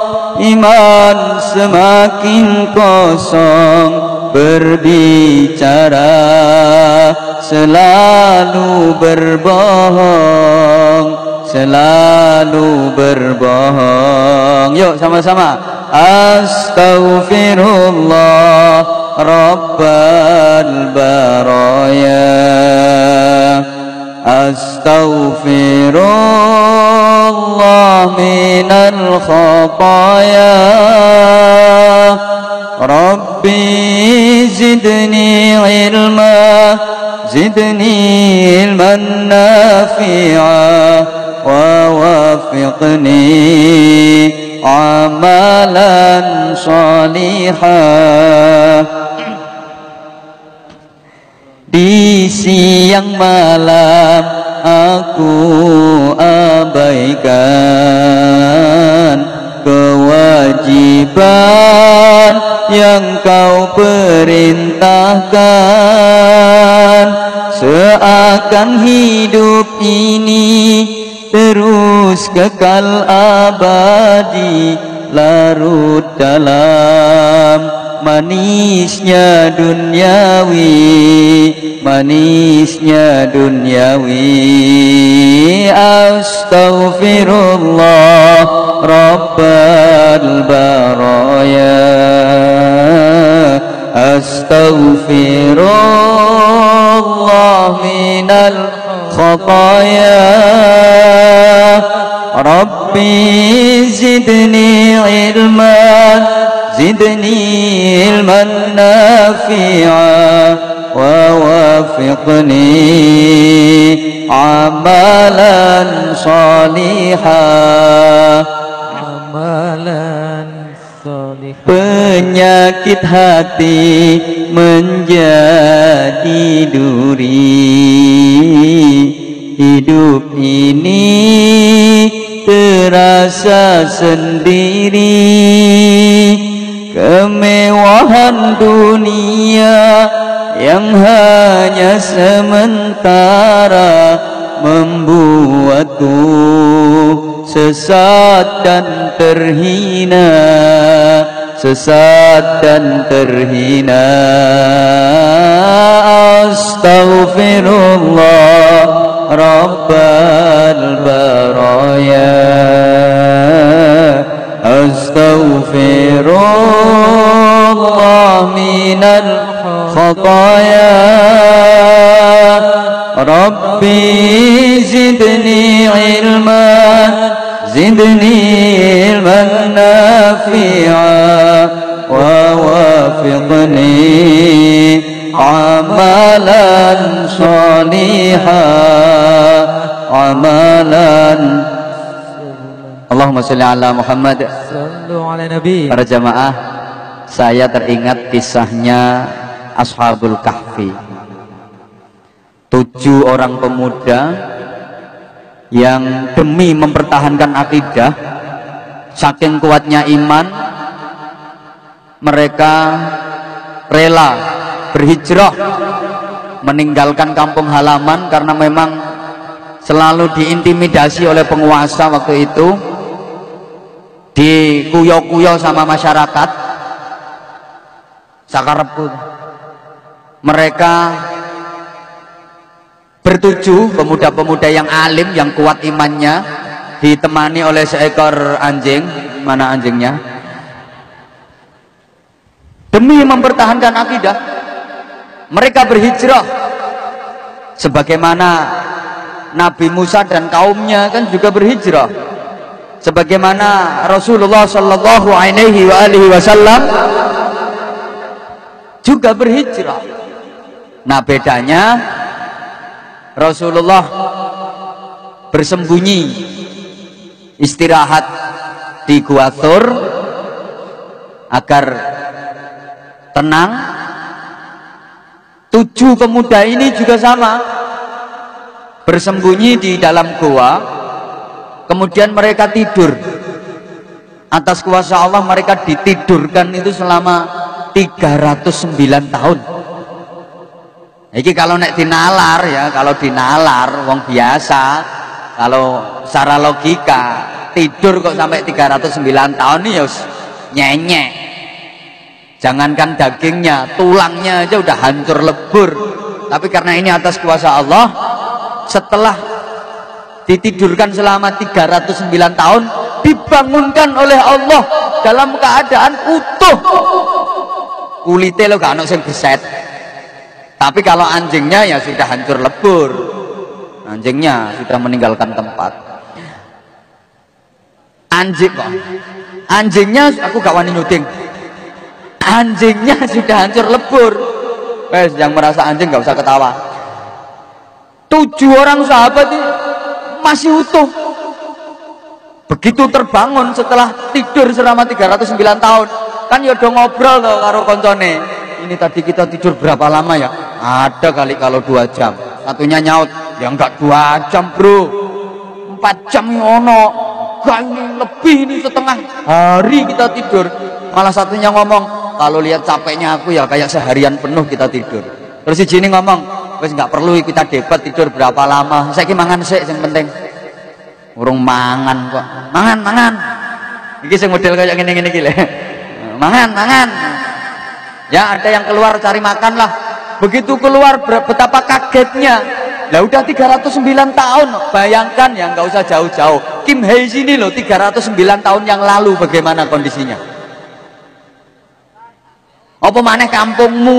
iman semakin kosong, berbicara selalu berbohong, selalu berbohong. Yuk sama-sama. Astaghfirullah Rabbal baraya, astaghfirullah minal khataya, Rabbi zidni ilma, zidni ilman nafi'a, wa wafiqni amalan salihah. Di siang malam aku abaikan kewajiban yang kau perintahkan, seakan hidup ini terus kekal abadi, larut dalam manisnya duniawi, manisnya duniawi. Astaghfirullah Rabbal baraya, astaghfirullah minal khataya. Rabbi zidni ilman, zidni ilman nafi'a, wa wafiqni amalan salihah. Amalan salihah. Penyakit hati menjadi duri, hidup ini terasa sendiri. Kemewahan dunia yang hanya sementara membuatku sesat dan terhina, sesat dan terhina. Astaghfirullah Rabbal baraya, astaghfirullah minal khataya. Rabbi zidni ilman, zidni ilman nafi'a, wa wafiqni amalan salihah, amalan. Allahumma sholli ala Muhammad. Sallu ala Nabi. Para jamaah, saya teringat kisahnya Ashabul Kahfi. 7 orang pemuda yang demi mempertahankan akidah, saking kuatnya iman, mereka rela berhijrah meninggalkan kampung halaman karena memang selalu diintimidasi oleh penguasa waktu itu, dikuyok-kuyok sama masyarakat. Sakarepku mereka bertujuh pemuda-pemuda yang alim, yang kuat imannya, ditemani oleh seekor anjing. Mana anjingnya? Demi mempertahankan akidah, mereka berhijrah. Sebagaimana Nabi Musa dan kaumnya kan juga berhijrah. Sebagaimana Rasulullah Shallallahu Alaihi Wasallam juga berhijrah. Nah, bedanya Rasulullah bersembunyi, istirahat di Gua Thur agar tenang. 7 pemuda ini juga sama, bersembunyi di dalam gua, kemudian mereka tidur. Atas kuasa Allah mereka ditidurkan itu selama 309 tahun. Iki kalau nek dinalar ya, kalau dinalar wong biasa, kalau secara logika tidur kok sampai 309 tahun nih ya nyenyek. Jangankan dagingnya, tulangnya aja udah hancur lebur. Tapi karena ini atas kuasa Allah, setelah ditidurkan selama 309 tahun, dibangunkan oleh Allah dalam keadaan utuh. Kulitnya lo gak ada yang beset. Tapi kalau anjingnya ya sudah hancur lebur, anjingnya sudah meninggalkan tempat. Anjingnya aku gak wani nyuting, anjingnya sudah hancur lebur. Wes, yang merasa anjing gak usah ketawa. 7 orang sahabat ini masih utuh, Begitu terbangun setelah tidur selama 309 tahun, kan ya udah ngobrol tuh karo koncone. Ini tadi kita tidur berapa lama ya? Ada kali kalau 2 jam. Satunya nyaut, ya enggak 2 jam bro, 4 jam ono. Enggak, ini lebih, ini setengah hari kita tidur. Malah satunya ngomong, kalau lihat capeknya aku ya kayak seharian penuh kita tidur. Terus si Jini ngomong, wes nggak perlu kita debat tidur berapa lama. Saya mangan sih, yang penting. Urung mangan kok. Mangan. Iki sing model kayak gini gile. Mangan. Ya ada yang keluar cari makan lah. Begitu keluar betapa kagetnya. Lah udah 309 tahun. Bayangkan ya, nggak usah jauh-jauh. Kim Hei sini loh 309 tahun yang lalu bagaimana kondisinya? Apa maneh kampungmu?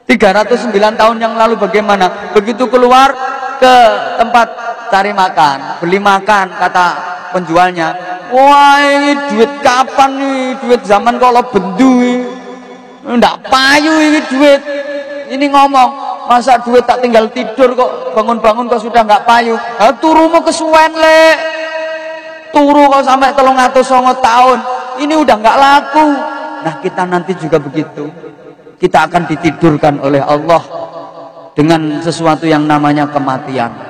309 tahun yang lalu bagaimana? Begitu keluar ke tempat cari makan, beli makan, kata penjualnya, wah ini duit kapan nih? Duit zaman kalau bendu ndak payu ini duit. Ini ngomong, masa duit tak tinggal tidur kok bangun-bangun kok sudah nggak payu. Turumu kesuwen le, turu kok sampai 309 tahun, ini udah nggak laku. Nah kita nanti juga begitu, kita akan ditidurkan oleh Allah dengan sesuatu yang namanya kematian.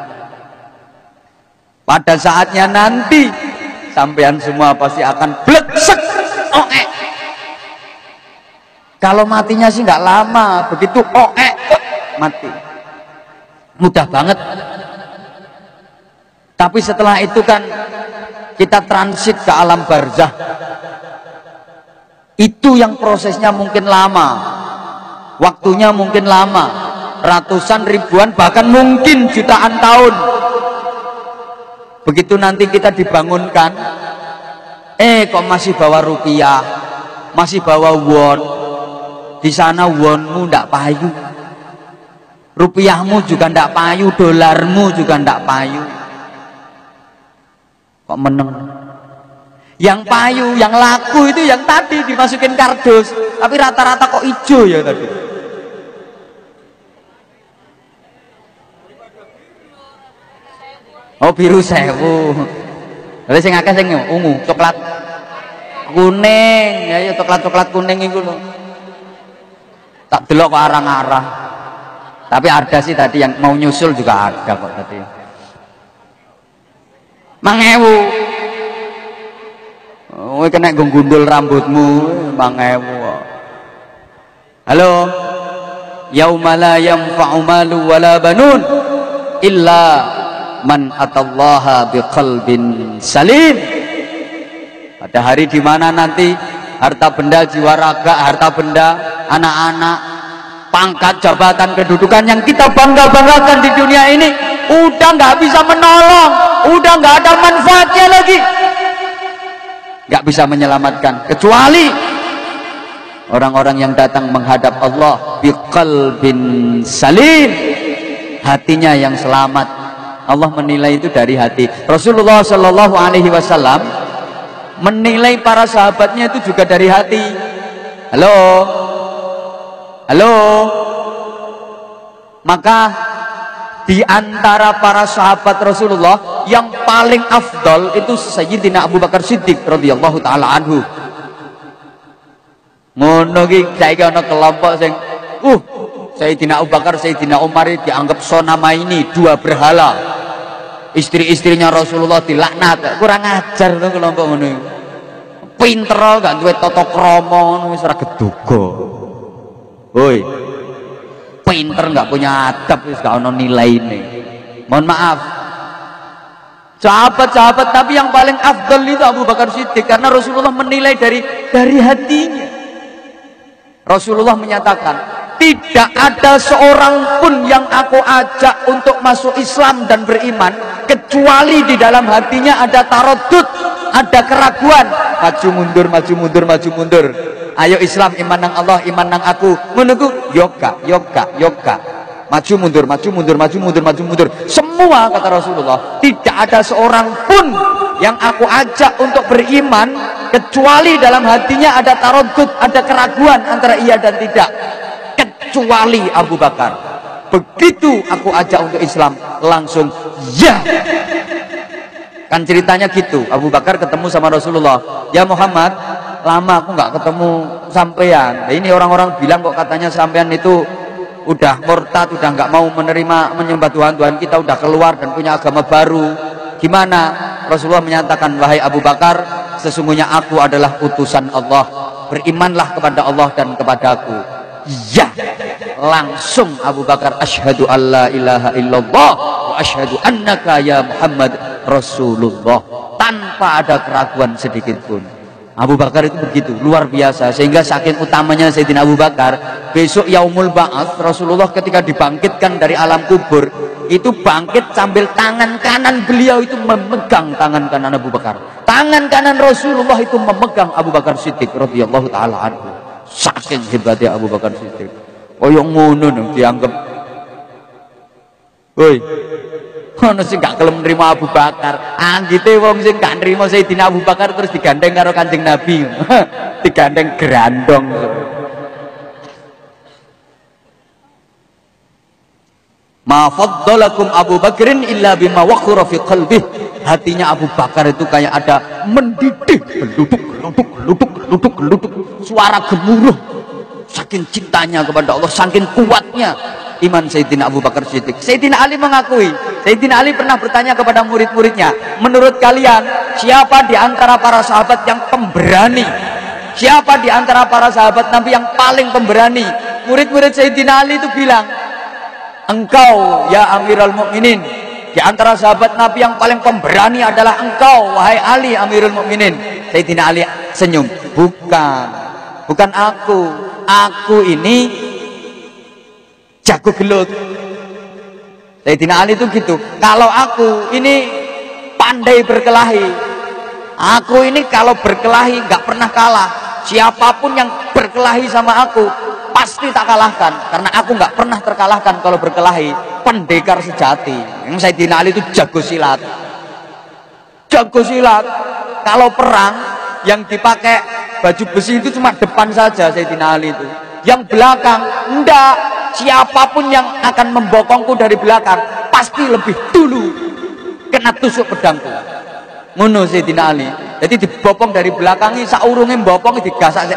Pada saatnya nanti sampean semua pasti akan bleksek. Kalau matinya sih nggak lama, begitu mati mudah banget. Tapi setelah itu kan kita transit ke alam barzah. Itu yang prosesnya mungkin lama, waktunya mungkin lama, ratusan ribuan bahkan mungkin jutaan tahun. Begitu nanti kita dibangunkan, kok masih bawa rupiah, masih bawa won. Di sana wonmu ndak payu, rupiahmu juga ndak payu, dolarmu juga ndak payu. Kok meneng? Yang payu, yang laku itu yang tadi dimasukin kardus, tapi rata-rata kok ijo ya tadi. Oh biru 1000. Lalu sing akeh sing ungu, coklat, kuning, ya coklat kuning itu loh. Tak delok kok arang-arang. Tapi ada sih tadi yang mau nyusul juga ada kok tadi. 1000. Oh, kena gundul rambutmu 1000. Halo. Yauma la yanfa'u malu wala banun illa man atallaha biqalbin salim. Pada hari di mana nanti harta benda, jiwa raga, harta benda, anak-anak, pangkat, jabatan, kedudukan yang kita bangga-banggakan di dunia ini udah nggak bisa menolong, udah nggak ada manfaatnya lagi, nggak bisa menyelamatkan kecuali orang-orang yang datang menghadap Allah biqalbin salim, hatinya yang selamat. Allah menilai itu dari hati. Rasulullah Shallallahu Alaihi Wasallam menilai para sahabatnya itu juga dari hati. Halo. Maka di antara para sahabat Rasulullah yang paling afdol itu Sayyidina Abu Bakar Siddiq radhiyallahu taala anhu. Ngono iki saiki ana kelompok sing Sayyidina Abu Bakar, Sayyidina Umar dianggap sonama ini, dua berhala. Istri-istrinya Rasulullah dilaknat. Kurang ajar tuh kelompok ngono. Pinter gak duwe tata krama ngono wis ora geduga. Woi. Pinter gak punya adab wis gak ono nilaine. Mohon maaf. Sahabat-sahabat tapi yang paling afdal itu Abu Bakar Siddiq karena Rasulullah menilai dari hatinya. Rasulullah menyatakan, tidak ada seorang pun yang aku ajak untuk masuk Islam dan beriman kecuali di dalam hatinya ada taradud, ada keraguan, maju mundur, maju mundur, maju mundur. Ayo Islam, iman nang Allah, iman nang aku, menunggu yoga, maju mundur, maju mundur, maju mundur, maju mundur. Semua kata Rasulullah, tidak ada seorang pun yang aku ajak untuk beriman kecuali dalam hatinya ada taradud, ada keraguan antara iya dan tidak, kecuali Abu Bakar. Begitu aku ajak untuk Islam langsung ya. Kan ceritanya gitu, Abu Bakar ketemu sama Rasulullah. Ya Muhammad, lama aku nggak ketemu sampean. Nah, ini orang-orang bilang kok katanya sampean itu udah murtad, udah nggak mau menyembah Tuhan kita, udah keluar dan punya agama baru. Gimana? Rasulullah menyatakan, wahai Abu Bakar, sesungguhnya aku adalah utusan Allah. Berimanlah kepada Allah dan kepadaku. Ya, langsung Abu Bakar, asyhadu alla ilaha illallah wa asyhadu annaka ya Muhammad Rasulullah, tanpa ada keraguan sedikit pun. Abu Bakar itu begitu luar biasa, sehingga saking utamanya Sayyidina Abu Bakar, besok yaumul ba'ats Rasulullah ketika dibangkitkan dari alam kubur itu bangkit sambil tangan kanan beliau itu memegang tangan kanan Abu Bakar, tangan kanan Rasulullah itu memegang Abu Bakar Siddiq radhiyallahu taala anhu. Saking hebatnya Abu Bakar Siddiq. Oh yang ngono dianggap, woi, ono sing gak gelem nerima Abu Bakar. Anggite wong sing gak nerima Sayyidina Abu Bakar terus digandeng karo Kanjeng Nabi. Digandeng gerandong. Ma faddalakum Abu Bakrin illa bima waqara fi qalbih. Hatinya Abu Bakar itu kayak ada mendidih, geluduk, suara gemuruh. Saking cintanya kepada Allah, saking kuatnya iman Sayyidina Abu Bakar Siddiq. Sayyidina Ali mengakui, Sayyidina Ali pernah bertanya kepada murid-muridnya, menurut kalian siapa di antara para sahabat yang pemberani? Siapa di antara para sahabat Nabi yang paling pemberani? Murid-murid Sayyidina Ali itu bilang, engkau ya Amirul Mukminin. Di antara sahabat Nabi yang paling pemberani adalah engkau wahai Ali Amirul Mukminin. Sayyidina Ali senyum, bukan aku ini jago gelut. Sayyidina Ali itu gitu, kalau aku ini pandai berkelahi, aku ini kalau berkelahi nggak pernah kalah. Siapapun yang berkelahi sama aku pasti tak kalahkan, karena aku nggak pernah terkalahkan kalau berkelahi. Pendekar sejati. Yang Sayyidina Ali itu jago silat. Kalau perang yang dipakai baju besi itu cuma depan saja Sayyidina Ali itu. Yang belakang enggak. Siapapun yang akan membokongku dari belakang pasti lebih dulu kena tusuk pedangku. Ngono Sayyidina Ali. Jadi dibopong dari belakangnya, saurunge mbopong digasak.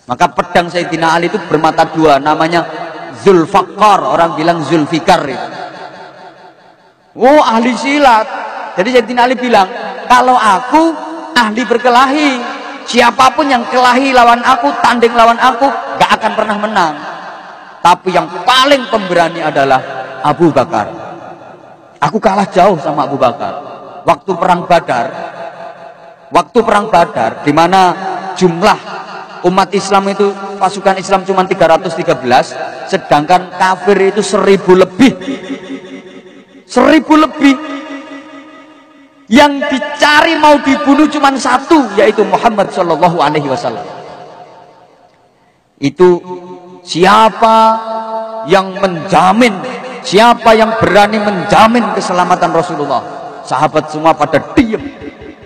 Maka pedang Sayyidina Ali itu bermata dua, namanya Zulfaqar, orang bilang Zulfikar itu. Oh, ahli silat. Jadi Sayyidina Ali bilang, kalau aku ahli berkelahi, siapapun yang kelahi lawan aku, tanding lawan aku, gak akan pernah menang. Tapi yang paling pemberani adalah Abu Bakar. Aku kalah jauh sama Abu Bakar. Waktu perang Badar, di mana jumlah umat Islam itu, pasukan Islam cuma 313, sedangkan kafir itu 1000 lebih. 1000 lebih. Yang dicari mau dibunuh cuma satu, yaitu Muhammad Shallallahu Alaihi Wasallam. Itu siapa yang menjamin, siapa yang berani menjamin keselamatan Rasulullah? Sahabat semua pada diam.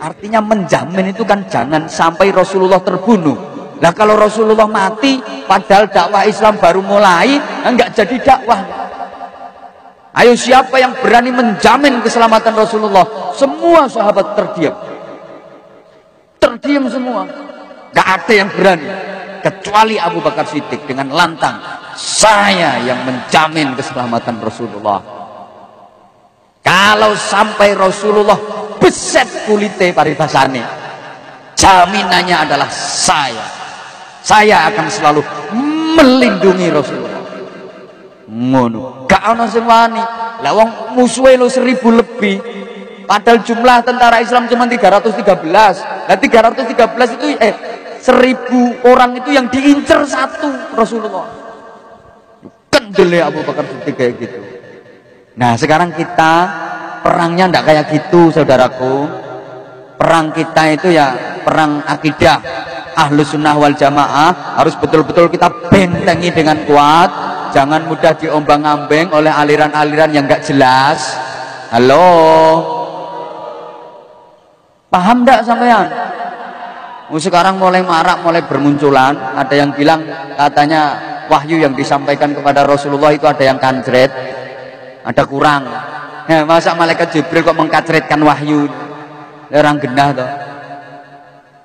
Artinya menjamin itu kan jangan sampai Rasulullah terbunuh. Nah kalau Rasulullah mati padahal dakwah Islam baru mulai, enggak jadi dakwah. Ayo siapa yang berani menjamin keselamatan Rasulullah? Semua sahabat terdiam. Terdiam semua. Enggak ada yang berani kecuali Abu Bakar Siddiq dengan lantang, saya yang menjamin keselamatan Rasulullah. Kalau sampai Rasulullah beset kulite paribasane, jaminannya adalah saya akan selalu melindungi Rasulullah. Ngono, gak ono sing wani. Lah wong musuhe lo 1000 lebih. Padahal jumlah tentara Islam cuma 313. Nah 313 itu 1000 orang itu yang diincar satu Rasulullah. Kendele Abu Bakar Siddiq kayak gitu. Nah sekarang kita perangnya ndak kayak gitu saudaraku. Perang kita itu ya perang akidah. Ahlus sunnah wal jamaah harus betul-betul kita bentengi dengan kuat, jangan mudah diombang-ambing oleh aliran-aliran yang gak jelas. Halo, paham gak sampean? Sekarang mulai marak, mulai bermunculan. Ada yang bilang katanya wahyu yang disampaikan kepada Rasulullah itu ada yang kancret, ada kurang. Ya, masa malaikat Jibril kok mengkacretkan wahyu? Orang genah toh.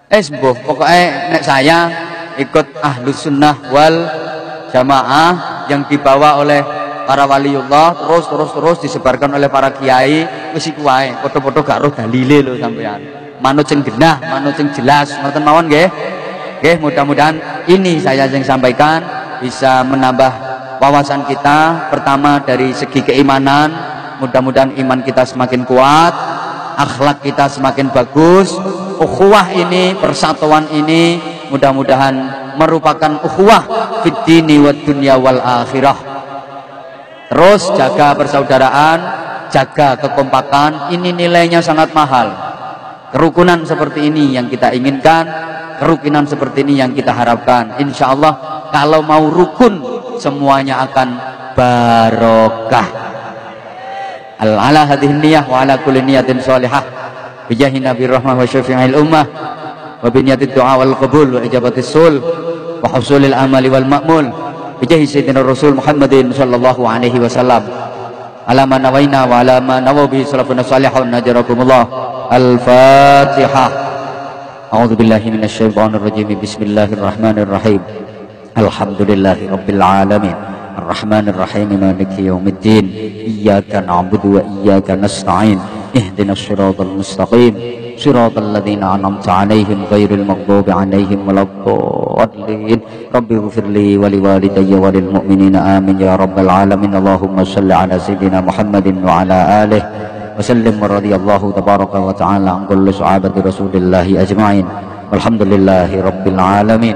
Mbuh, pokoknya nek saya ikut Ahlus Sunnah wal Jamaah yang dibawa oleh para waliullah terus disebarkan oleh para kiai wis iku wae. Padha-padha gak roh dalile lho sampean. Manut sing genah, manut sing jelas. Ngoten mawon nggih. Nggih, mudah-mudahan ini saya yang sampaikan bisa menambah wawasan kita. Pertama dari segi keimanan, mudah-mudahan iman kita semakin kuat, akhlak kita semakin bagus. Ukhuwah ini, persatuan ini mudah-mudahan merupakan ukhuwah fid dini wad dunya wal akhirah. Terus jaga persaudaraan, jaga kekompakan, ini nilainya sangat mahal. Kerukunan seperti ini yang kita inginkan, kerukunan seperti ini yang kita harapkan. Insya Allah kalau mau rukun semuanya akan barokah. Ala hadhihi niyah wa ala kulli niyatin shalihah. Bijahi Nabi Rahmah wa syafi'il ummah wa biniyatid du'a wal qabul wa ijabatis sul wa husulil amali wal ma'mul bijahi Sayyidina Rasul Muhammadin sallallahu alaihi wasallam ala ma nawaina wa ala ma nawaw bihi salafuna salihun najarakumullah. Al-Fatihah. A'udzu billahi minasy syaithanir rajim. Bismillahirrahmanirrahim. Alhamdulillahi rabbil alamin. Ar-Rahmanir Rahim. Maliki yaumiddin. Iyyaka na'budu wa iyyaka nasta'in. Ihdinas siratal mustaqim. Siratal ladzina an'amta 'alaihim ghairil maghdubi 'alaihim waladdallin. Rabbighfirli wa liwalidayya wa lil mu'minina amin ya rabbal alamin. Allahumma shalli 'ala sayyidina Muhammadin wa 'ala alihi wa sallim wa radiyallahu tabaraka wa ta'ala an kulli sahabati Rasulillahi ajma'in. Walhamdulillahi rabbil alamin.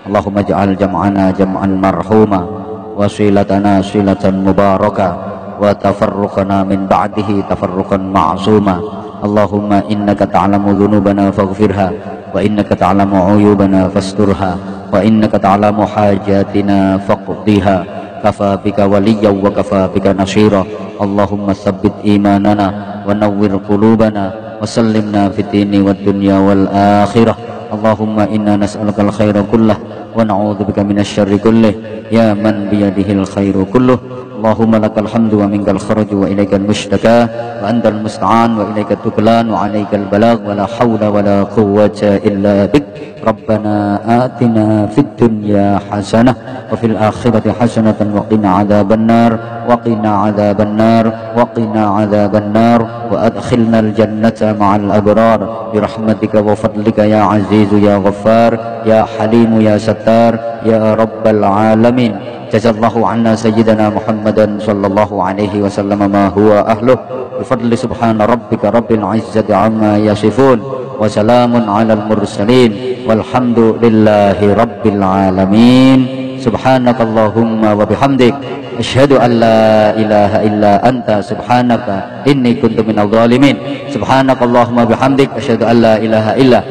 Allahumma ij'al jam'ana jam'an marhuma wa silatana silatan mubarakah wa tafarruqana min ba'dihi tafarruqan ma'suma. Allahumma innaka ta'lamu dhunubana faghfirha wa innaka ta'lamu uyubana fasturha wa innaka ta'lamu hajatina faqdiha kafa bika waliyya wa kafa bika nasira. Allahumma tsabbit imanana wa nawwir qulubana wa sallimna fid dini wad dunya wal akhirah. Allahumma inna nas'aluka al-khaira kullah wa na'udzubika minasy syarri kullih ya man biyadihil khairu kulluh. Allahumma lakal hamdu wa minkal kharaju wa ilaikal mushtaka wa antal musta'an wa ilaikal tuklan wa alaikal balagh wa la hawla wa la quwwata illa bik. Rabbana atina fid dunya hasanah wa fil akhirati hasanatan wa qina adzaban nar wa qina adzaban nar wa qina adzaban nar wa adkhilnal jannata ma'al abrar bi rahmatika wa fadlika ya azizu ya ghaffar ya halimu ya sattar ya rabbal alamin. Jazallahu anna sayyidina Muhammadan sallallahu alaihi wasallam ma huwa ahluh bifadli subhana rabbika rabbil izzati amma yasifun wa salamun alal mursalin walhamdulillahi rabbil alamin. Subhanakallahumma wa bihamdik asyhadu an la ilaha illa anta subhanaka inni kuntu minadh dhalimin. Subhanakallahumma bihamdik asyhadu an la ilaha illa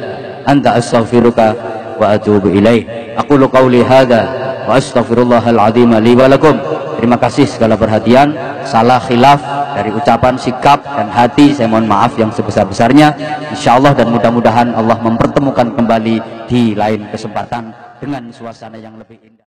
anta astaghfiruka wa atubu ilaih. Aqulu qawli hadza wa astaghfirullahal azim li wa lakum. Terima kasih segala perhatian. Salah khilaf dari ucapan, sikap dan hati saya mohon maaf yang sebesar-besarnya. Insyaallah dan mudah-mudahan Allah mempertemukan kembali di lain kesempatan dengan suasana yang lebih indah.